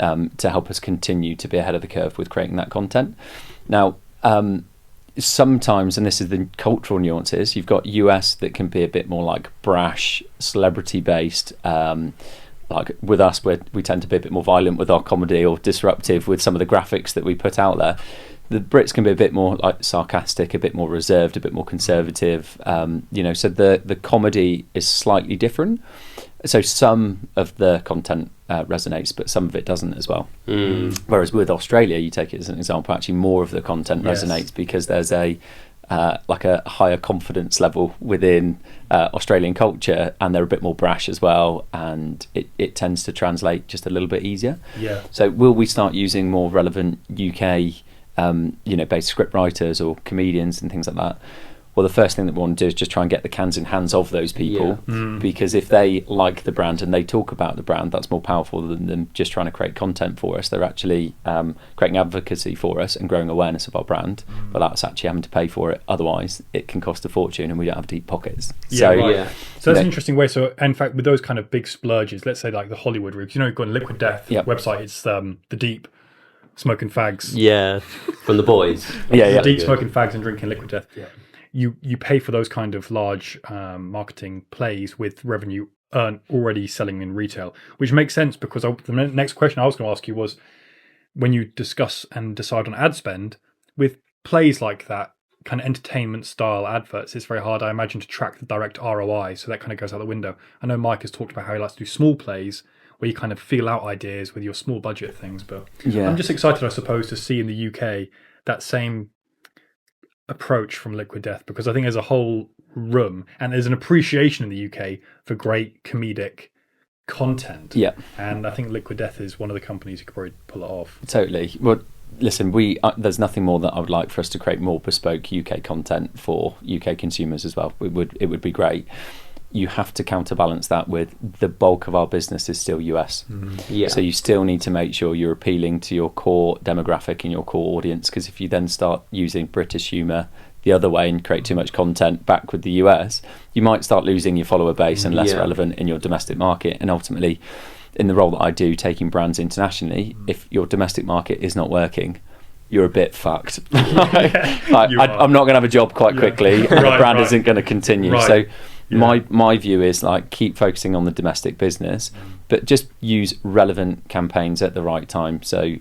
to help us continue to be ahead of the curve with creating that content. Now, sometimes, and this is the cultural nuances, you've got US that can be a bit more brash, celebrity based. With us, we tend to be a bit more violent with our comedy or disruptive with some of the graphics that we put out there. The Brits can be a bit more sarcastic, a bit more reserved, a bit more conservative. So the comedy is slightly different. So some of the content resonates, but some of it doesn't as well. Whereas with Australia, you take it as an example, actually more of the content resonates because there's a higher confidence level within Australian culture, and they're a bit more brash as well, and it tends to translate just a little bit easier. Yeah. So will we start using more relevant UK based script writers or comedians and things like that? Well, the first thing that we want to do is just try and get the cans in hands of those people, because if they like the brand and they talk about the brand, that's more powerful than them just trying to create content for us. They're actually creating advocacy for us and growing awareness of our brand, but that's actually having to pay for it. Otherwise, it can cost a fortune and we don't have deep pockets. So that's an interesting way. So, in fact, with those kind of big splurges, let's say like the Hollywood route, you've got a Liquid Death website, it's the Deep smoking fags. Yeah, from the boys. The Deep smoking fags and drinking Liquid Death. Yeah. You pay for those kind of large marketing plays with revenue earned already selling in retail, which makes sense because the next question I was going to ask you was, when you discuss and decide on ad spend with plays like that, kind of entertainment style adverts, it's very hard, I imagine, to track the direct ROI. So that kind of goes out the window. I know Mike has talked about how he likes to do small plays where you kind of feel out ideas with your small budget things. But I'm just excited, I suppose, to see in the UK that same approach from Liquid Death, because I think there's a whole room and there's an appreciation in the UK for great comedic content. Yeah. And I think Liquid Death is one of the companies who could probably pull it off. Totally. Well, listen, there's nothing more that I would like for us to create more bespoke UK content for UK consumers as well. It would be great. you have to counterbalance that with the bulk of our business is still US. Yeah. So you still need to make sure you're appealing to your core demographic and your core audience, because if you then start using British humour the other way and create too much content back with the US, you might start losing your follower base and less relevant in your domestic market. And ultimately, in the role that I do, taking brands internationally, if your domestic market is not working, you're a bit fucked. I'm not going to have a job quite quickly, and the brand isn't going to continue. So my view is like, keep focusing on the domestic business, but just use relevant campaigns at the right time. So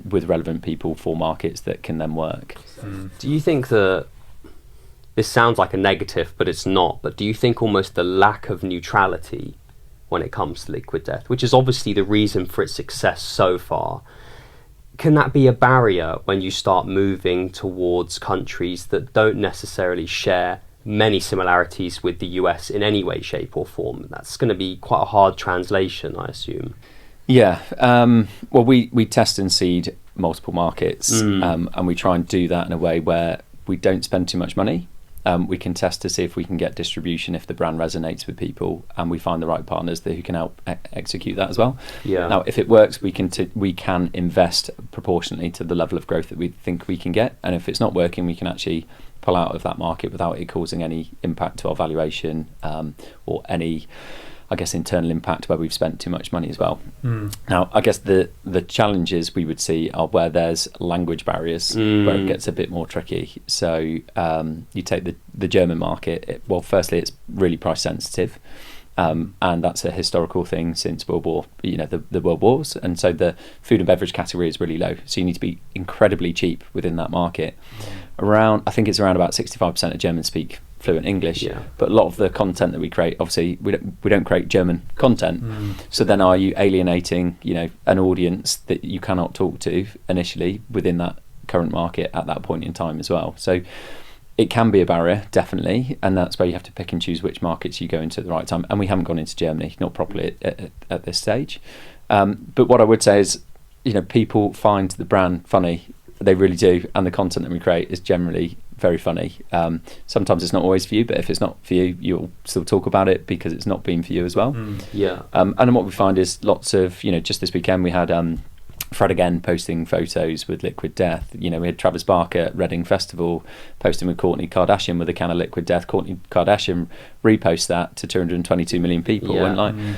with relevant people for markets that can then work. Do you think that this sounds like a negative, but it's not, but do you think almost the lack of neutrality when it comes to Liquid Death, which is obviously the reason for its success so far, can that be a barrier when you start moving towards countries that don't necessarily share many similarities with the US in any way, shape or form? That's going to be quite a hard translation, I assume. Yeah. Well, we test and seed multiple markets, and we try and do that in a way where we don't spend too much money. We can test to see if we can get distribution, if the brand resonates with people, and we find the right partners who can help execute that as well. Now, if it works, we can invest proportionately to the level of growth that we think we can get, and if it's not working, we can actually pull out of that market without it causing any impact to our valuation, or any, I guess, internal impact where we've spent too much money as well. Now, I guess the challenges we would see are where there's language barriers, where it gets a bit more tricky. So you take the German market. Firstly, it's really price sensitive, and that's a historical thing since World War, the World Wars, and so the food and beverage category is really low. So you need to be incredibly cheap within that market. I think it's around about 65% of Germans speak fluent English, but a lot of the content that we create, obviously we don't create German content, so then are you alienating an audience that you cannot talk to initially within that current market at that point in time as well? So it can be a barrier, definitely, and that's where you have to pick and choose which markets you go into at the right time, and we haven't gone into Germany, not properly at this stage, but what I would say is, people find the brand funny. They really do, and the content that we create is generally very funny. Sometimes it's not always for you, but if it's not for you, you'll still talk about it because it's not been for you as well. And then what we find is lots of, just this weekend we had Fred again posting photos with Liquid Death. We had Travis Barker at Reading Festival posting with Kourtney Kardashian with a can of Liquid Death. Kourtney Kardashian reposts that to 222 million people. And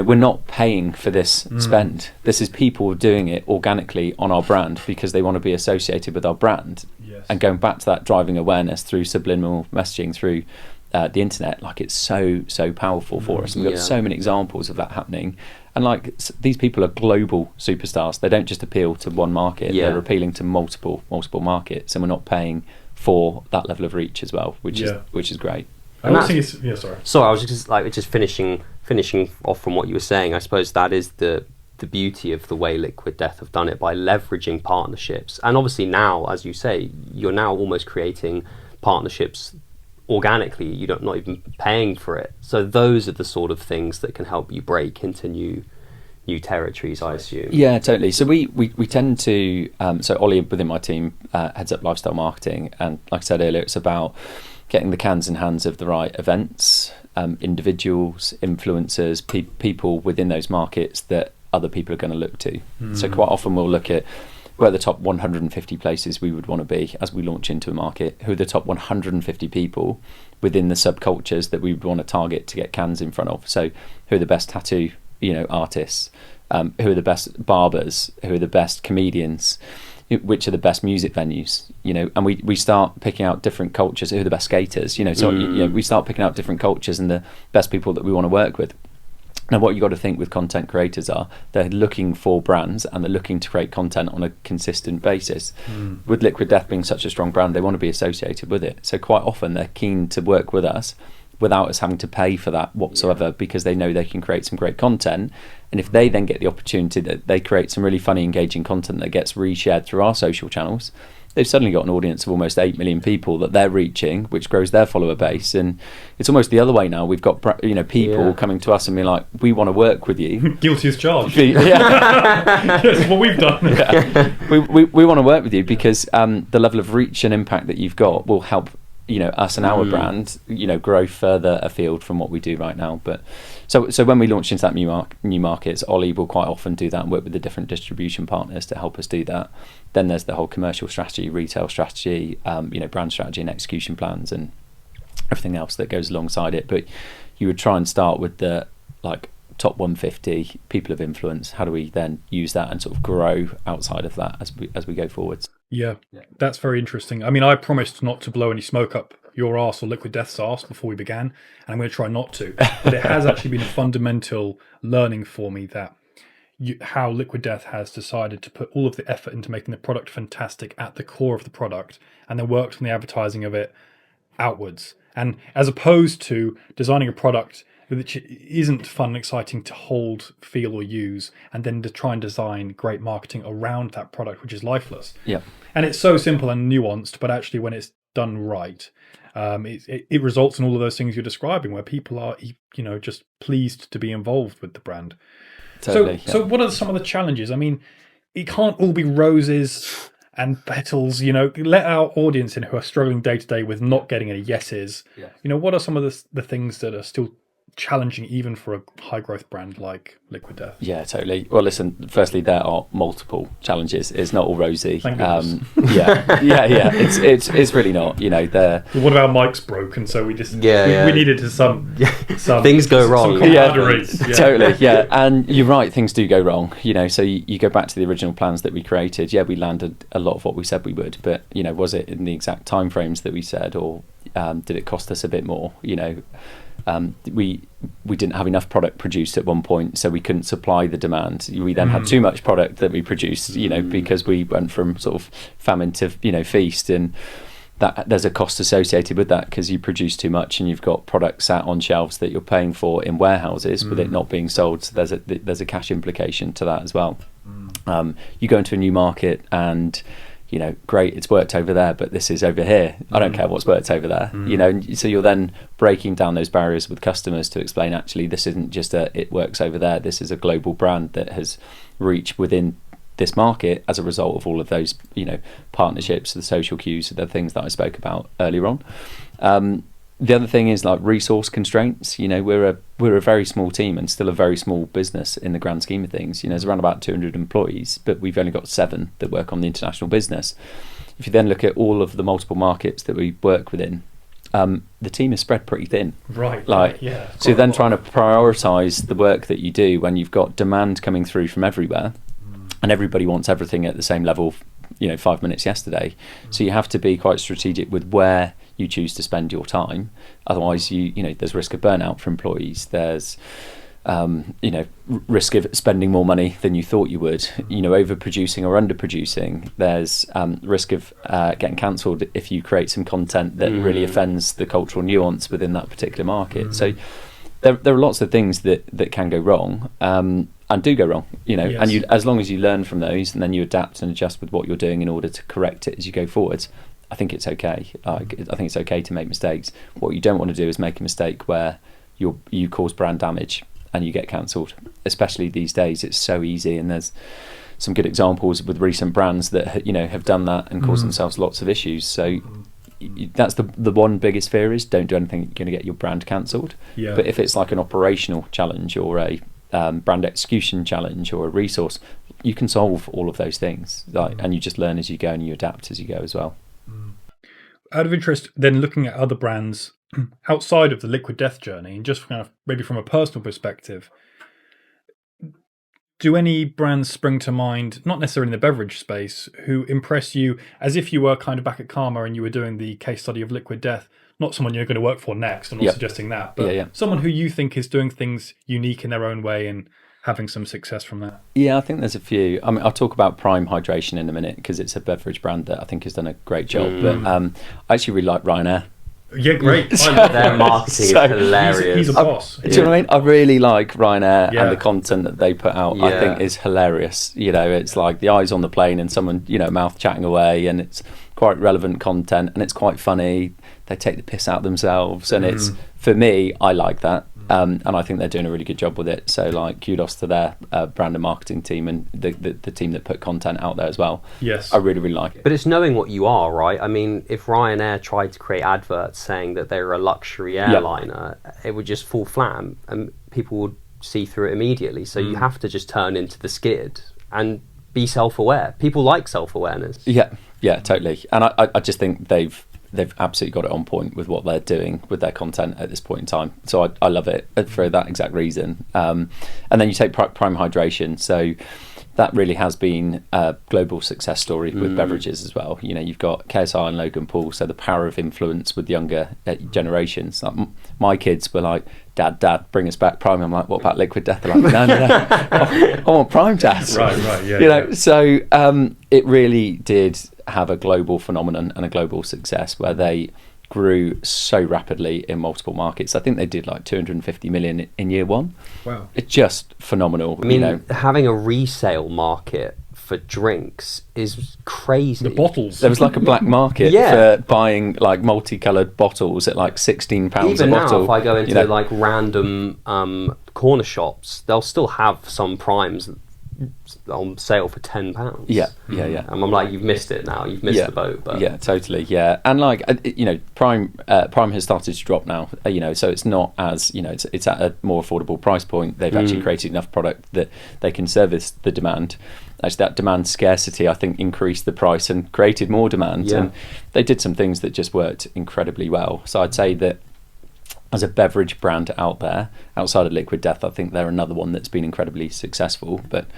we're not paying for this spend. This is people doing it organically on our brand because they want to be associated with our brand. And going back to that, driving awareness through subliminal messaging, through the internet, it's so powerful for us. And we've got so many examples of that happening. And these people are global superstars. They don't just appeal to one market. They're appealing to multiple markets, and we're not paying for that level of reach as well, which is great. I don't think it's Sorry, I was just finishing off from what you were saying. I suppose that is the beauty of the way Liquid Death have done it, by leveraging partnerships. And obviously now, as you say, you're now almost creating partnerships organically. You're not even paying for it. So those are the sort of things that can help you break into new territories, I assume. Yeah, totally. So we tend to, so Ollie within my team heads up lifestyle marketing, and like I said earlier, it's about getting the cans in hands of the right events, individuals, influencers, people within those markets that other people are going to look to. So quite often we'll look at where are the top 150 places we would want to be as we launch into a market, who are the top 150 people within the subcultures that we would want to target to get cans in front of. So who are the best tattoo artists, who are the best barbers, who are the best comedians, which are the best music venues, and we start picking out different cultures, who are the best skaters, we start picking out different cultures and the best people that we want to work with. Now, what you got to think with content creators are, they're looking for brands and they're looking to create content on a consistent basis. With Liquid Death being such a strong brand, they want to be associated with it. So quite often they're keen to work with us without us having to pay for that whatsoever, because they know they can create some great content. And if they then get the opportunity that they create some really funny, engaging content that gets reshared through our social channels, they've suddenly got an audience of almost 8 million people that they're reaching, which grows their follower base. And it's almost the other way now. We've got people coming to us and being like, we want to work with you. Guilty as charged. That's what we've done. We want to work with you because the level of reach and impact that you've got will help us and our brand, grow further afield from what we do right now. But so when we launch into that new markets, Ollie will quite often do that and work with the different distribution partners to help us do that. Then there's the whole commercial strategy, retail strategy, brand strategy and execution plans and everything else that goes alongside it. But you would try and start with the top 150 people of influence. How do we then use that and sort of grow outside of that as we go forwards? Yeah, that's very interesting. I mean, I promised not to blow any smoke up your arse or Liquid Death's arse before we began, and I'm going to try not to. But it has actually been a fundamental learning for me that how Liquid Death has decided to put all of the effort into making the product fantastic at the core of the product, and then worked on the advertising of it outwards. And as opposed to designing a product which isn't fun and exciting to hold, feel, or use, and then to try and design great marketing around that product, which is lifeless. Yeah. And it's so simple and nuanced, but actually when it's done right, it results in all of those things you're describing, where people are, just pleased to be involved with the brand. Totally, So what are some of the challenges? I mean, it can't all be roses and petals, let our audience in who are struggling day to day with not getting any yeses. Yeah. What are some of the things that are still challenging even for a high growth brand like Liquid Death? Yeah, totally. Well, listen, firstly, there are multiple challenges. It's not all rosy. Thank goodness. Yeah. It's really not. One of our mics broke, and so we just we needed some things go wrong. Totally. Yeah, and you're right. Things do go wrong. So you go back to the original plans that we created. Yeah, we landed a lot of what we said we would, but was it in the exact timeframes that we said, or did it cost us a bit more? We didn't have enough product produced at one point, so we couldn't supply the demand. We then had too much product that we produced, because we went from sort of famine to feast, and that there's a cost associated with that because you produce too much and you've got products sat on shelves that you're paying for in warehouses with it not being sold. So there's a cash implication to that as well. You go into a new market and great, it's worked over there, but this is over here. I don't care what's worked over there. So you're then breaking down those barriers with customers to explain, actually, this isn't just it works over there. This is a global brand that has reach within this market as a result of all of those, partnerships, the social cues, the things that I spoke about earlier on. The other thing is resource constraints. We're a very small team and still a very small business in the grand scheme of things. There's around about 200 employees, but we've only got 7 that work on the international business. If you then look at all of the multiple markets that we work within, the team is spread pretty thin. Right. So you're then trying to prioritise the work that you do when you've got demand coming through from everywhere, and everybody wants everything at the same level. 5 minutes yesterday. So you have to be quite strategic with where you choose to spend your time. Otherwise, there's risk of burnout for employees. There's risk of spending more money than you thought you would. Overproducing or underproducing. There's risk of getting cancelled if you create some content that really offends the cultural nuance within that particular market. So there are lots of things that can go wrong. And do go wrong, Yes. and as long as you learn from those and then you adapt and adjust with what you're doing in order to correct it as you go forwards, I think it's okay. I think it's okay to make mistakes. What you don't want to do is make a mistake where you cause brand damage and you get cancelled. Especially these days, it's so easy, and there's some good examples with recent brands that have done that and caused themselves lots of issues. So that's the one biggest fear is don't do anything you're going to get your brand cancelled. Yeah. But if it's like an operational challenge or a brand execution challenge or a resource, you can solve all of those things, and you just learn as you go and you adapt as you go as well. Out of interest, then looking at other brands outside of the Liquid Death journey, and just kind of maybe from a personal perspective, do any brands spring to mind, not necessarily in the beverage space, who impress you as if you were kind of back at Karma and you were doing the case study of Liquid Death? Not someone you're going to work for next, I'm not suggesting that, but someone who you think is doing things unique in their own way and having some success from that. Yeah, I think there's a few. I mean, I'll talk about Prime Hydration in a minute because it's a beverage brand that I think has done a great job. But I actually really like Ryanair. Yeah, great. Their marketing is hilarious. He's a boss. Do you know what I mean? I really like Ryanair and the content that they put out. I think is hilarious. It's like the eyes on the plane and someone, mouth chatting away, and it's quite relevant content and it's quite funny. They take the piss out themselves, and it's, for me, I like that. And I think they're doing a really good job with it. So like kudos to their brand and marketing team and the team that put content out there as well. Yes. I really, really like it. But it's knowing what you are, right? I mean, if Ryanair tried to create adverts saying that they were a luxury airliner, it would just fall flat and people would see through it immediately. So you have to just turn into the skid and be self-aware. People like self-awareness. Yeah, totally. And I just think they've absolutely got it on point with what they're doing with their content at this point in time. So I love it for that exact reason. And then you take Prime Hydration. So that really has been a global success story with beverages as well. You know, you've got KSI and Logan Paul, so the power of influence with younger generations. Like my kids were like, Dad, bring us back Prime. I'm like, what about Liquid Death? They're like, no. I want Prime, Dad. Right, yeah. You know, so it really did have a global phenomenon and a global success where they grew so rapidly in multiple markets. I think they did like 250 million in year one. Wow. It's just phenomenal. I mean, you know, having a resale market for drinks is crazy. The bottles. there was like a black market for buying like multicoloured bottles at like £16 Even a bottle. now, if I go into you know. like random corner shops, they'll still have some Primes on sale for £10. Yeah. And I'm like, you've missed it now. You've missed the boat. But Yeah, totally. Yeah, and like you know, Prime has started to drop now. You know, so it's not as, you know, it's at a more affordable price point. They've actually created enough product that they can service the demand. Actually, that demand scarcity, I think, increased the price and created more demand. Yeah. And they did some things that just worked incredibly well. So I'd say that as a beverage brand out there, outside of Liquid Death, I think they're another one that's been incredibly successful. But,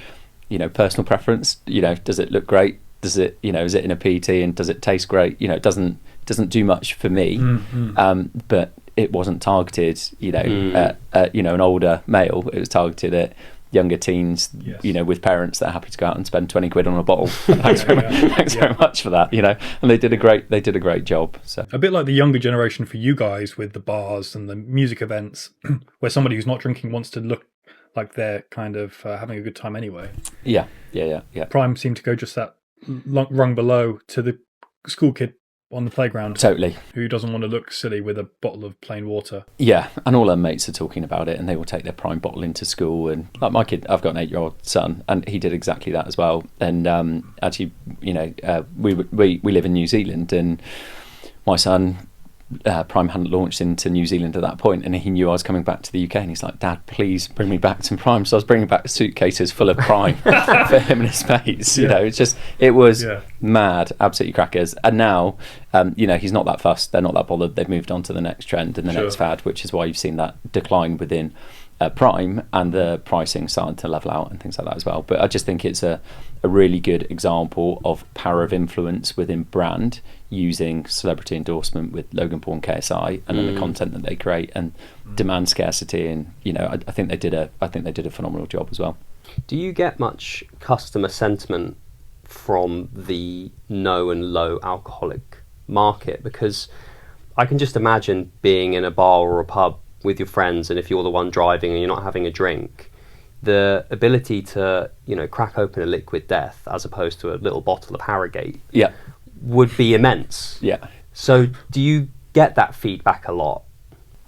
you know, personal preference, you know, does it look great? Does it, you know, is it in a PET and does it taste great? You know, it doesn't do much for me. But it wasn't targeted, you know, at you know, an older male. It was targeted at younger teens, you know, with parents that are happy to go out and spend 20 quid on a bottle. Thanks very much for that, you know. And they did a great job. So a bit like the younger generation for you guys with the bars and the music events, where somebody who's not drinking wants to look like they're kind of having a good time anyway. Yeah. Prime seemed to go just that rung below to the school kid on the playground. Totally. Who doesn't want to look silly with a bottle of plain water. Yeah, and all our mates are talking about it, and they will take their Prime bottle into school. And like my kid, I've got an 8-year-old son, and he did exactly that as well. And actually, you know, we live in New Zealand, and my son, Prime hadn't launched into New Zealand at that point, and he knew I was coming back to the UK, and he's like, Dad, please bring me back some Prime. So I was bringing back suitcases full of Prime for him and his mates. You know, it was mad, absolutely crackers. And now, you know, he's not that fussed. They're not that bothered. They've moved on to the next trend and the next fad, which is why you've seen that decline within Prime and the pricing starting to level out and things like that as well. But I just think it's a really good example of power of influence within brand, using celebrity endorsement with Logan Paul and KSI, and then the content that they create and demand scarcity. And you know, I think they did a phenomenal job as well. Do you get much customer sentiment from the no and low alcoholic market? Because I can just imagine being in a bar or a pub with your friends, and if you're the one driving and you're not having a drink, the ability to, you know, crack open a Liquid Death as opposed to a little bottle of Harrogate would be immense. Yeah. So do you get that feedback a lot?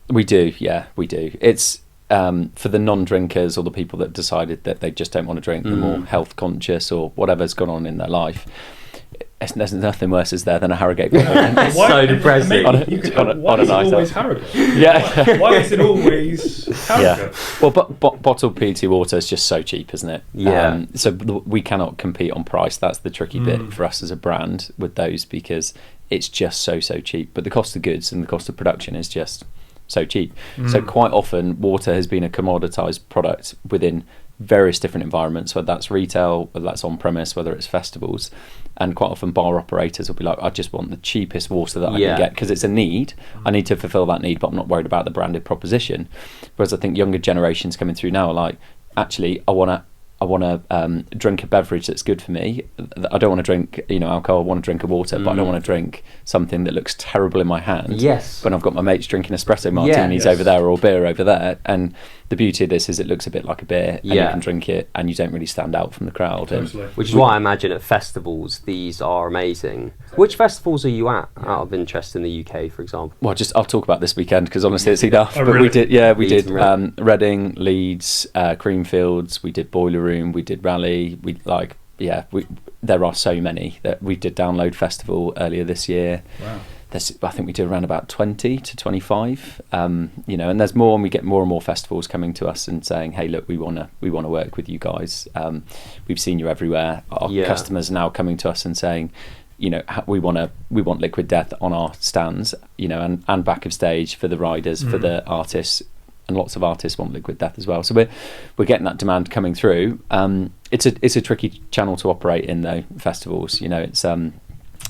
We do. It's for the non-drinkers or the people that decided that they just don't want to drink, the more health conscious or whatever's gone on in their life. There's nothing worse is there than a Harrogate bottle. It's so depressing. On a night always out. Harrogate? Yeah. Why is it always Harrogate? Well, bottled PET water is just so cheap, isn't it? Yeah. So we cannot compete on price. That's the tricky bit for us as a brand with those, because it's just so cheap. But the cost of goods and the cost of production is just so cheap. So quite often water has been a commoditized product within various different environments, whether that's retail, whether that's on premise, whether it's festivals. And quite often bar operators will be like, I just want the cheapest water that I can get, because it's a need. I need to fulfill that need, but I'm not worried about the branded proposition. Whereas I think younger generations coming through now are like, actually, I want to drink a beverage that's good for me. I don't want to drink, you know, alcohol. I want to drink a water, but I don't want to drink something that looks terrible in my hand. Yes. When I've got my mates drinking espresso martinis over there or beer over there, and the beauty of this is it looks a bit like a beer, and you can drink it, and you don't really stand out from the crowd. Totally. Which is why I imagine at festivals these are amazing. Which festivals are you at, out of interest, in the UK, for example? Well, I'll talk about this weekend because honestly it's enough. Oh, but really? we did Reading, Leeds, Creamfields. We did Boiler Room. We did Rally. There are so many that we did Download Festival earlier this year. Wow. I think we did around about 20 to 25, and there's more, and we get more and more festivals coming to us and saying, hey, look, we want to work with you guys. We've seen you everywhere. Our customers are now coming to us and saying, we want Liquid Death on our stands, and back of stage for the riders, for the artists, and lots of artists want Liquid Death as well. So we're getting that demand coming through. It's a tricky channel to operate in though, festivals. It's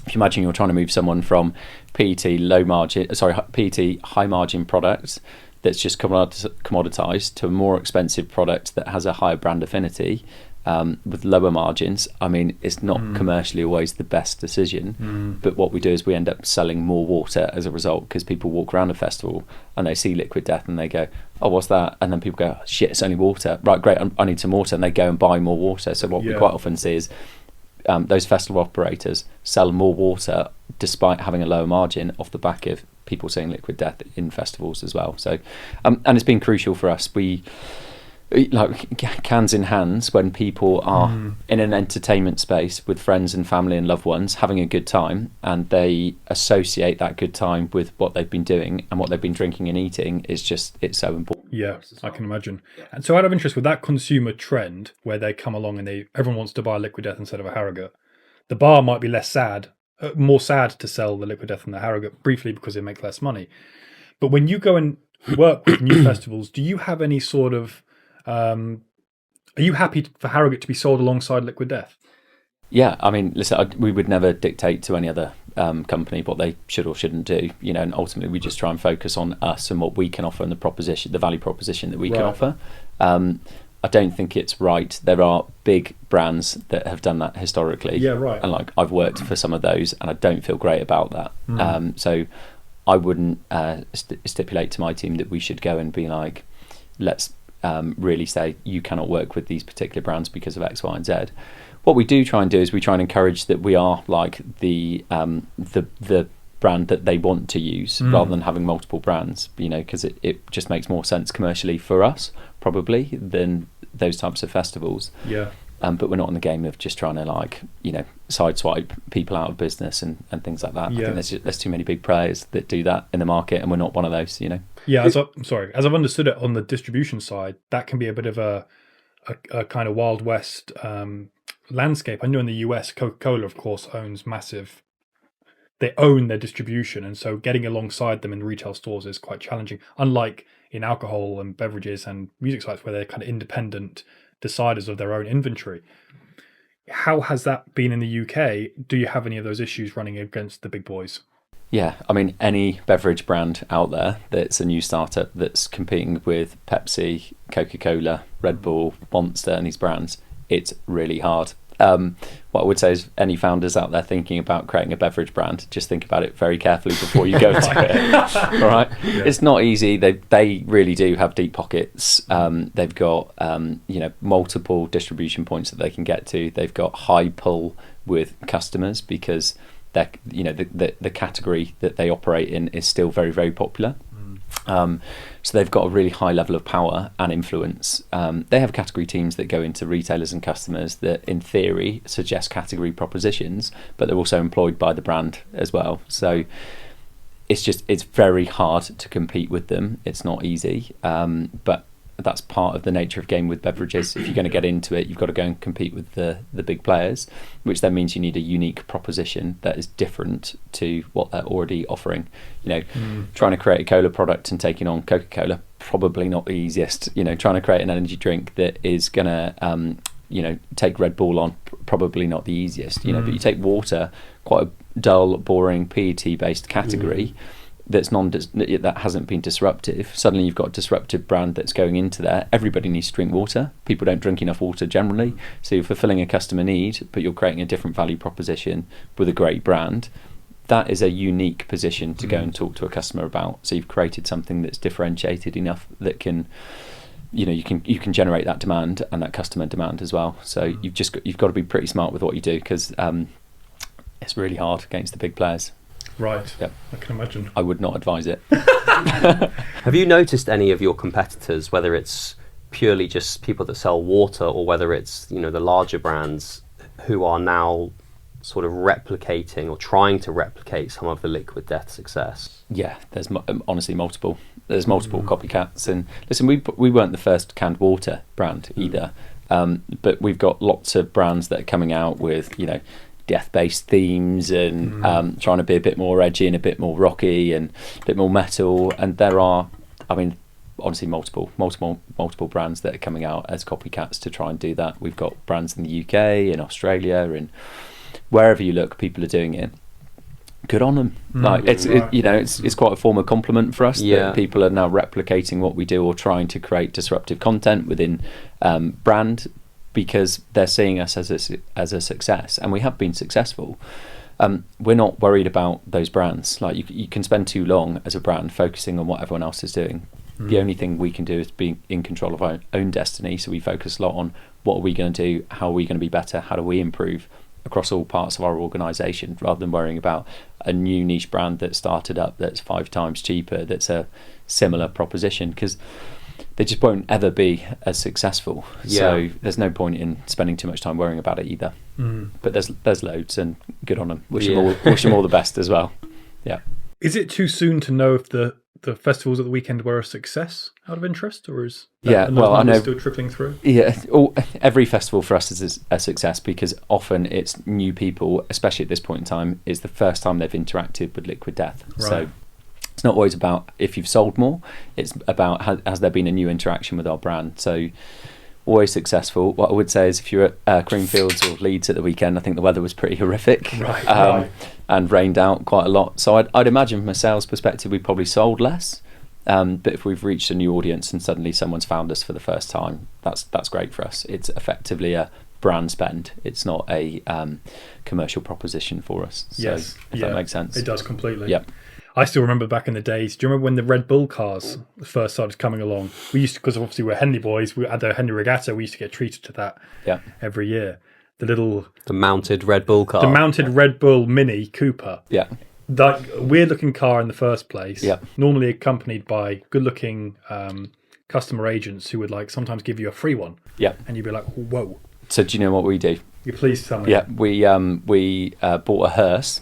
if you imagine you're trying to move someone from PET high margin product that's just commoditized to a more expensive product that has a higher brand affinity with lower margins. I mean, it's not commercially always the best decision, but what we do is we end up selling more water as a result, because people walk around a festival and they see Liquid Death and they go, oh, what's that? And then people go, oh, shit, it's only water. Right, great, I need some water. And they go and buy more water. So what we quite often see is those festival operators sell more water despite having a lower margin off the back of people seeing Liquid Death in festivals as well. So and it's been crucial for us. We like cans in hands when people are in an entertainment space with friends and family and loved ones having a good time, and they associate that good time with what they've been doing and what they've been drinking and eating. It's so important. Yeah, I can imagine. And so out of interest, with that consumer trend where they come along and everyone wants to buy Liquid Death instead of a Harrogate, the bar might be more sad to sell the Liquid Death than the Harrogate, briefly because they make less money. But when you go and work with new festivals, do you have any sort of are you happy for Harrogate to be sold alongside Liquid Death? Yeah, I mean, listen, we would never dictate to any other company what they should or shouldn't do, and ultimately we just try and focus on us and what we can offer and the value proposition that we can offer. I don't think it's right. There are big brands that have done that historically. Yeah, right. And I've worked for some of those and I don't feel great about that. So I wouldn't stipulate to my team that we should go and be like, let's really say you cannot work with these particular brands because of X, Y, and Z. What we do try and do is we try and encourage that we are like the brand that they want to use rather than having multiple brands, because it just makes more sense commercially for us probably than those types of festivals. Yeah. But we're not in the game of just trying to sideswipe people out of business and things like that. Yeah. I think there's too many big players that do that in the market, and we're not one of those. Yeah, as I've understood it on the distribution side, that can be a bit of a kind of Wild West landscape. I know in the US, Coca-Cola, of course, they own their distribution, and so getting alongside them in retail stores is quite challenging. Unlike in alcohol and beverages and music sites where they're kind of independent deciders of their own inventory. How has that been in the UK? Do you have any of those issues running against the big boys? Yeah, I mean, any beverage brand out there that's a new startup that's competing with Pepsi, Coca-Cola, Red Bull, Monster and these brands, it's really hard. What I would say is any founders out there thinking about creating a beverage brand, just think about it very carefully before you go to it. All right, It's not easy. They really do have deep pockets. They've got multiple distribution points that they can get to. They've got high pull with customers because the category that they operate in is still very, very popular. So they've got a really high level of power and influence. They have category teams that go into retailers and customers that in theory suggest category propositions, but they're also employed by the brand as well. So it's very hard to compete with them. It's not easy, but that's part of the nature of game with beverages. If you're going to get into it, you've got to go and compete with the big players, which then means you need a unique proposition that is different to what they're already offering. Trying to create a cola product and taking on Coca-Cola, probably not the easiest. Trying to create an energy drink that is going to take Red Bull on, probably not the easiest. But you take water, quite a dull, boring PET based category that hasn't been disruptive. Suddenly you've got a disruptive brand that's going into there. Everybody needs to drink water. People don't drink enough water generally. So you're fulfilling a customer need, but you're creating a different value proposition with a great brand. That is a unique position to go and talk to a customer about. So you've created something that's differentiated enough that can you can generate that demand and that customer demand as well. So you've got to be pretty smart with what you do, because it's really hard against the big players. Right. Yep. I can imagine. I would not advise it. Have you noticed any of your competitors, whether it's purely just people that sell water or whether it's, the larger brands, who are now sort of replicating or trying to replicate some of the Liquid Death success? Yeah, there's honestly multiple. There's multiple copycats. And listen, we weren't the first canned water brand either, but we've got lots of brands that are coming out with, death-based themes and trying to be a bit more edgy and a bit more rocky and a bit more metal. And there are, honestly, multiple brands that are coming out as copycats to try and do that. We've got brands in the UK, in Australia, and wherever you look, people are doing it. Good on them. It's quite a form of compliment for us that people are now replicating what we do or trying to create disruptive content within brand, because they're seeing us as a success, and we have been successful. We're not worried about those brands. Like you can spend too long as a brand focusing on what everyone else is doing. The only thing we can do is be in control of our own destiny. So we focus a lot on what are we going to do, how are we going to be better, how do we improve across all parts of our organisation, rather than worrying about a new niche brand that started up that's 5 times cheaper, that's a similar proposition, because they just won't ever be as successful. So there's no point in spending too much time worrying about it either. But there's loads, and good on them. Wish them all the best as well. Yeah. Is it too soon to know if the festivals at the weekend were a success, out of interest, or is I know still trickling through? Every festival for us is a success, because often it's new people, especially at this point in time, is the first time they've interacted with Liquid Death. Right. So it's not always about if you've sold more, it's about has there been a new interaction with our brand. So always successful. What I would say is if you're at Creamfields or Leeds at the weekend, I think the weather was pretty horrific. Right. And rained out quite a lot. So I'd imagine from a sales perspective, we probably sold less. But if we've reached a new audience and suddenly someone's found us for the first time, that's great for us. It's effectively a brand spend. It's not a commercial proposition for us. So if that makes sense. It does completely. Yep. I still remember back in the days. Do you remember when the Red Bull cars first started coming along? We used to, because obviously we're Henley boys, we had the Henley Regatta, we used to get treated to that every year. The mounted Red Bull car. The mounted Red Bull Mini Cooper. Yeah. That weird-looking car in the first place. Yeah. Normally accompanied by good-looking customer agents who would sometimes give you a free one. Yeah. And you'd be like, whoa. So do you know what we do? You please tell me. Yeah, we bought a hearse.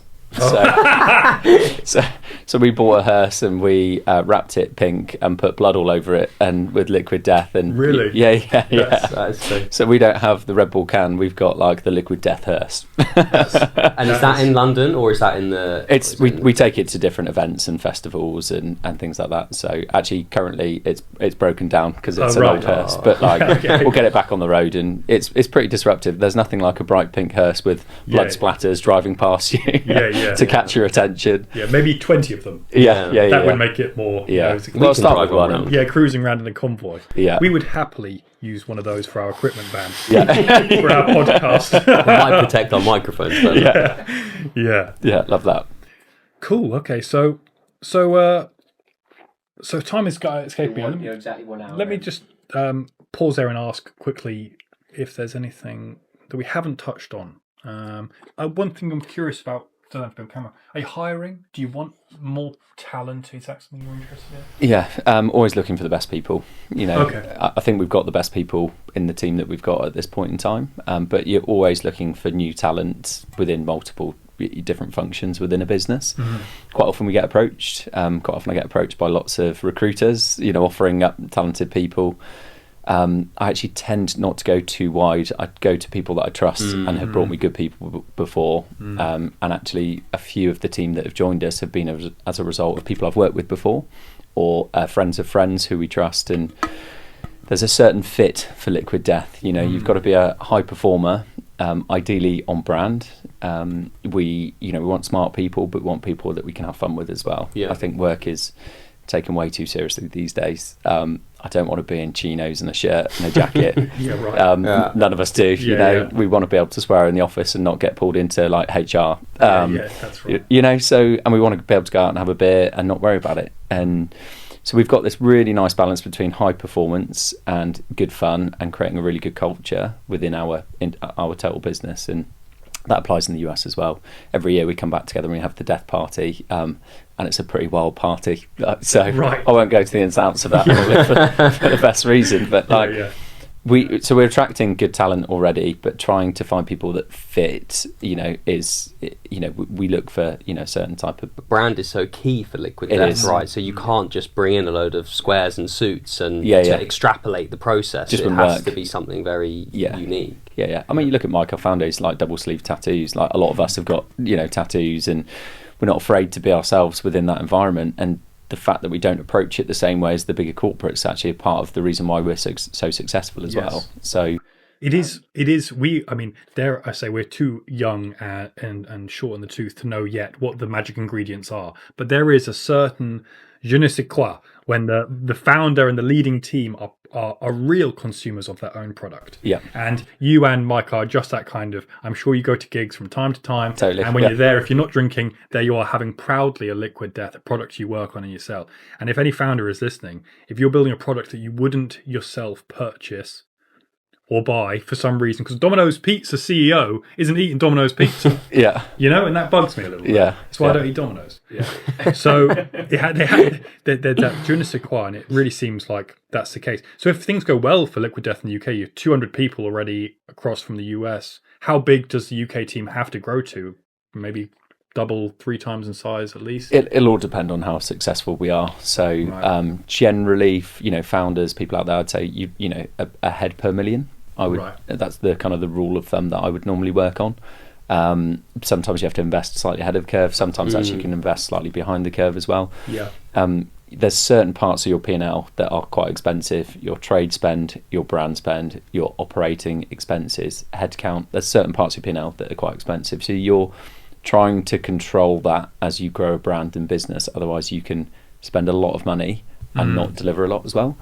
So we bought a hearse and we wrapped it pink and put blood all over it, and with Liquid Death. And really? Yeah. That is true. So we don't have the Red Bull can. We've got the Liquid Death hearse. And is that in London, or is that in the? We take it to different events and festivals and things like that. So actually, currently it's broken down because it's an old hearse. But we'll get it back on the road, and it's pretty disruptive. There's nothing like a bright pink hearse with blood splatters driving past you to catch your attention. Yeah, maybe 20 of them. That would make it more. Well, start with one. Around. Yeah, cruising around in a convoy. Yeah, we would happily use one of those for our equipment van. Yeah, for our podcast. It might protect our microphones. But yeah, love that. Cool. Okay, so time is escaping me. You're exactly 1 hour. Let me just pause there and ask quickly if there's anything that we haven't touched on. One thing I'm curious about. Don't have to be on camera. Are you hiring? Do you want more talent? Is that something you're interested in? Yeah, always looking for the best people. Okay. I think we've got the best people in the team that we've got at this point in time. But you're always looking for new talent within multiple different functions within a business. Mm-hmm. Quite often we get approached. Quite often I get approached by lots of recruiters, offering up talented people. I actually tend not to go too wide. I go to people that I trust and have brought me good people before. And actually, a few of the team that have joined us have been as a result of people I've worked with before, or friends of friends who we trust. And there's a certain fit for Liquid Death. You've got to be a high performer, ideally on brand. We want smart people, but we want people that we can have fun with as well. Yeah. I think work is taken way too seriously these days. I don't want to be in chinos and a shirt and a jacket. None of us do. We want to be able to swear in the office and not get pulled into HR. That's right. So, and we want to be able to go out and have a beer and not worry about it. And So we've got this really nice balance between high performance and good fun and creating a really good culture within our total business, and that applies in the US as well. Every year we come back together and we have the death party, and it's a pretty wild party. So I won't go to the ins and outs of that for the best reason, but we're attracting good talent already, but trying to find people that fit, we look for, a certain type of... Brand is so key for Liquid Death, right? So you can't just bring in a load of squares and suits and extrapolate the process. It has to be something very unique. Yeah. I mean, you look at Mike, our founder, he's like double sleeve tattoos. Like a lot of us have got, tattoos, and we're not afraid to be ourselves within that environment. And the fact that we don't approach it the same way as the bigger corporates is actually a part of the reason why we're so successful as well. So it is. I mean, dare I say, we're too young and short in the tooth to know yet what the magic ingredients are. But there is a certain je ne sais quoi when the founder and the leading team are real consumers of their own product. Yeah. And you and Mike are just that kind of, I'm sure you go to gigs from time to time. Totally. And when you're there, if you're not drinking, there you are having proudly a Liquid Death, a product you work on and you sell. And if any founder is listening, if you're building a product that you wouldn't yourself purchase or buy for some reason, because Domino's Pizza CEO isn't eating Domino's Pizza. Yeah. And that bugs me a little bit. Yeah. That's why I don't eat Domino's. Yeah. So they had that je ne sais quoi, and it really seems like that's the case. So if things go well for Liquid Death in the UK, you have 200 people already across from the US. How big does the UK team have to grow to? Maybe double, 3 times in size at least? It'll all depend on how successful we are. So generally, founders, people out there, I'd say a head per million. That's the kind of the rule of thumb that I would normally work on. Sometimes you have to invest slightly ahead of the curve. Sometimes actually you can invest slightly behind the curve as well. Yeah. There's certain parts of your P&L that are quite expensive. Your trade spend, your brand spend, your operating expenses, headcount. There's certain parts of your P&L that are quite expensive. So you're trying to control that as you grow a brand and business. Otherwise, you can spend a lot of money and not deliver a lot as well.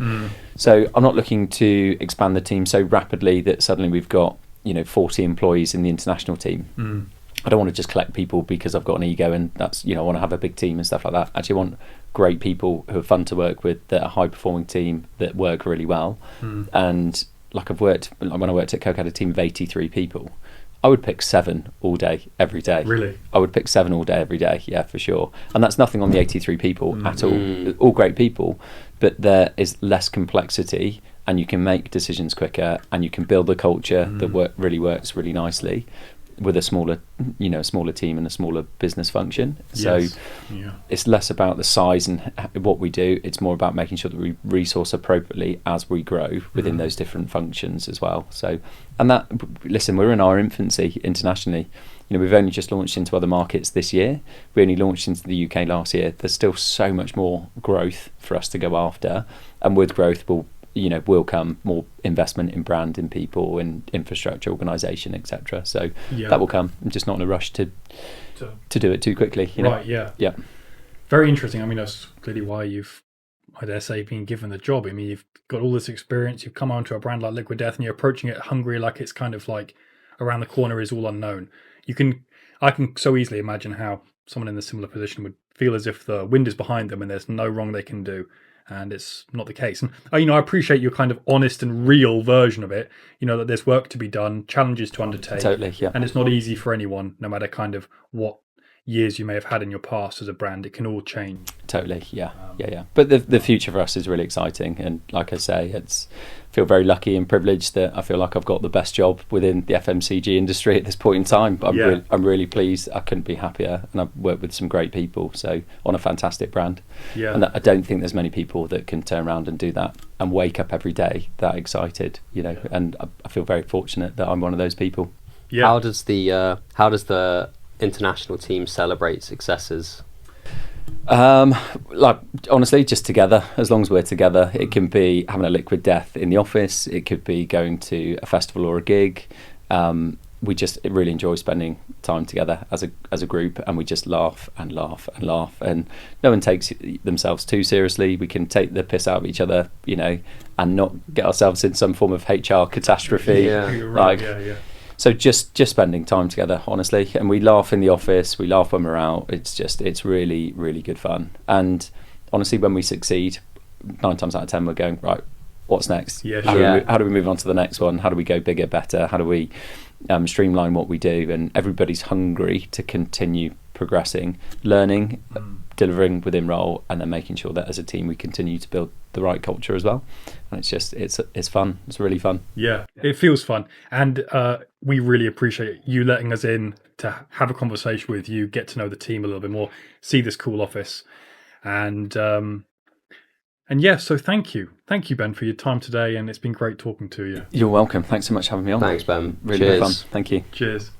So I'm not looking to expand the team so rapidly that suddenly we've got 40 employees in the international team. I don't want to just collect people because I've got an ego and that's I want to have a big team and stuff like that. Actually, I want great people who are fun to work with, that are a high performing team that work really well. And like when I worked at Coke, I had a team of 83 people. I would pick 7 all day, every day. Really? I would pick 7 all day, every day. Yeah, for sure. And that's nothing on the 83 people at all. All great people, but there is less complexity, and you can make decisions quicker, and you can build a culture that works really nicely with a smaller team and a smaller business function. So it's less about the size and what we do. It's more about making sure that we resource appropriately as we grow within those different functions as well. So, and that, listen, we're in our infancy internationally. We've only just launched into other markets this year. We only launched into the UK last year. There's still so much more growth for us to go after, and with growth will come more investment in brand, in people, in infrastructure, organisation, etc. So that will come. I'm just not in a rush to do it too quickly. Right, yeah. Very interesting. I mean, that's clearly why you've, I dare say, been given the job. I mean, you've got all this experience. You've come onto a brand like Liquid Death and you're approaching it hungry, like it's kind of like around the corner is all unknown. I can so easily imagine how someone in a similar position would feel as if the wind is behind them and there's no wrong they can do. And it's not the case. And I appreciate your kind of honest and real version of it. That there's work to be done, challenges to undertake. Totally, yeah. And it's not easy for anyone, no matter kind of what years you may have had in your past as a brand. It can all change. Totally, yeah. But the future for us is really exciting, and like I say, I feel very lucky and privileged that I feel like I've got the best job within the FMCG industry at this point in time. I'm really pleased. I couldn't be happier, and I've worked with some great people, so on a fantastic brand. Yeah. And I don't think there's many people that can turn around and do that and wake up every day that excited. And I feel very fortunate that I'm one of those people. Yeah. How does the international team celebrate successes? Honestly, just together. As long as we're together, it can be having a Liquid Death in the office. It could be going to a festival or a gig. We just really enjoy spending time together as a group, and we just laugh and laugh and laugh, and no one takes themselves too seriously. We can take the piss out of each other, and not get ourselves in some form of HR catastrophe. Yeah, you're right. Yeah. So just spending time together, honestly, and we laugh in the office, we laugh when we're out. It's really, really good fun. And honestly, when we succeed, 9 times out of 10 we're going, right, what's next? Yeah, how, sure. how do we move on to the next one? How do we go bigger, better? How do we streamline what we do? And everybody's hungry to continue progressing, learning, delivering within role, and then making sure that as a team we continue to build the right culture as well. And it's fun. It's really fun. Yeah, it feels fun. And we really appreciate you letting us in to have a conversation with you, get to know the team a little bit more, see this cool office. And yeah, so thank you, Ben, for your time today, and it's been great talking to you. You're welcome. Thanks so much for having me on. Thanks, Ben. Really Cheers. fun. Thank you. Cheers.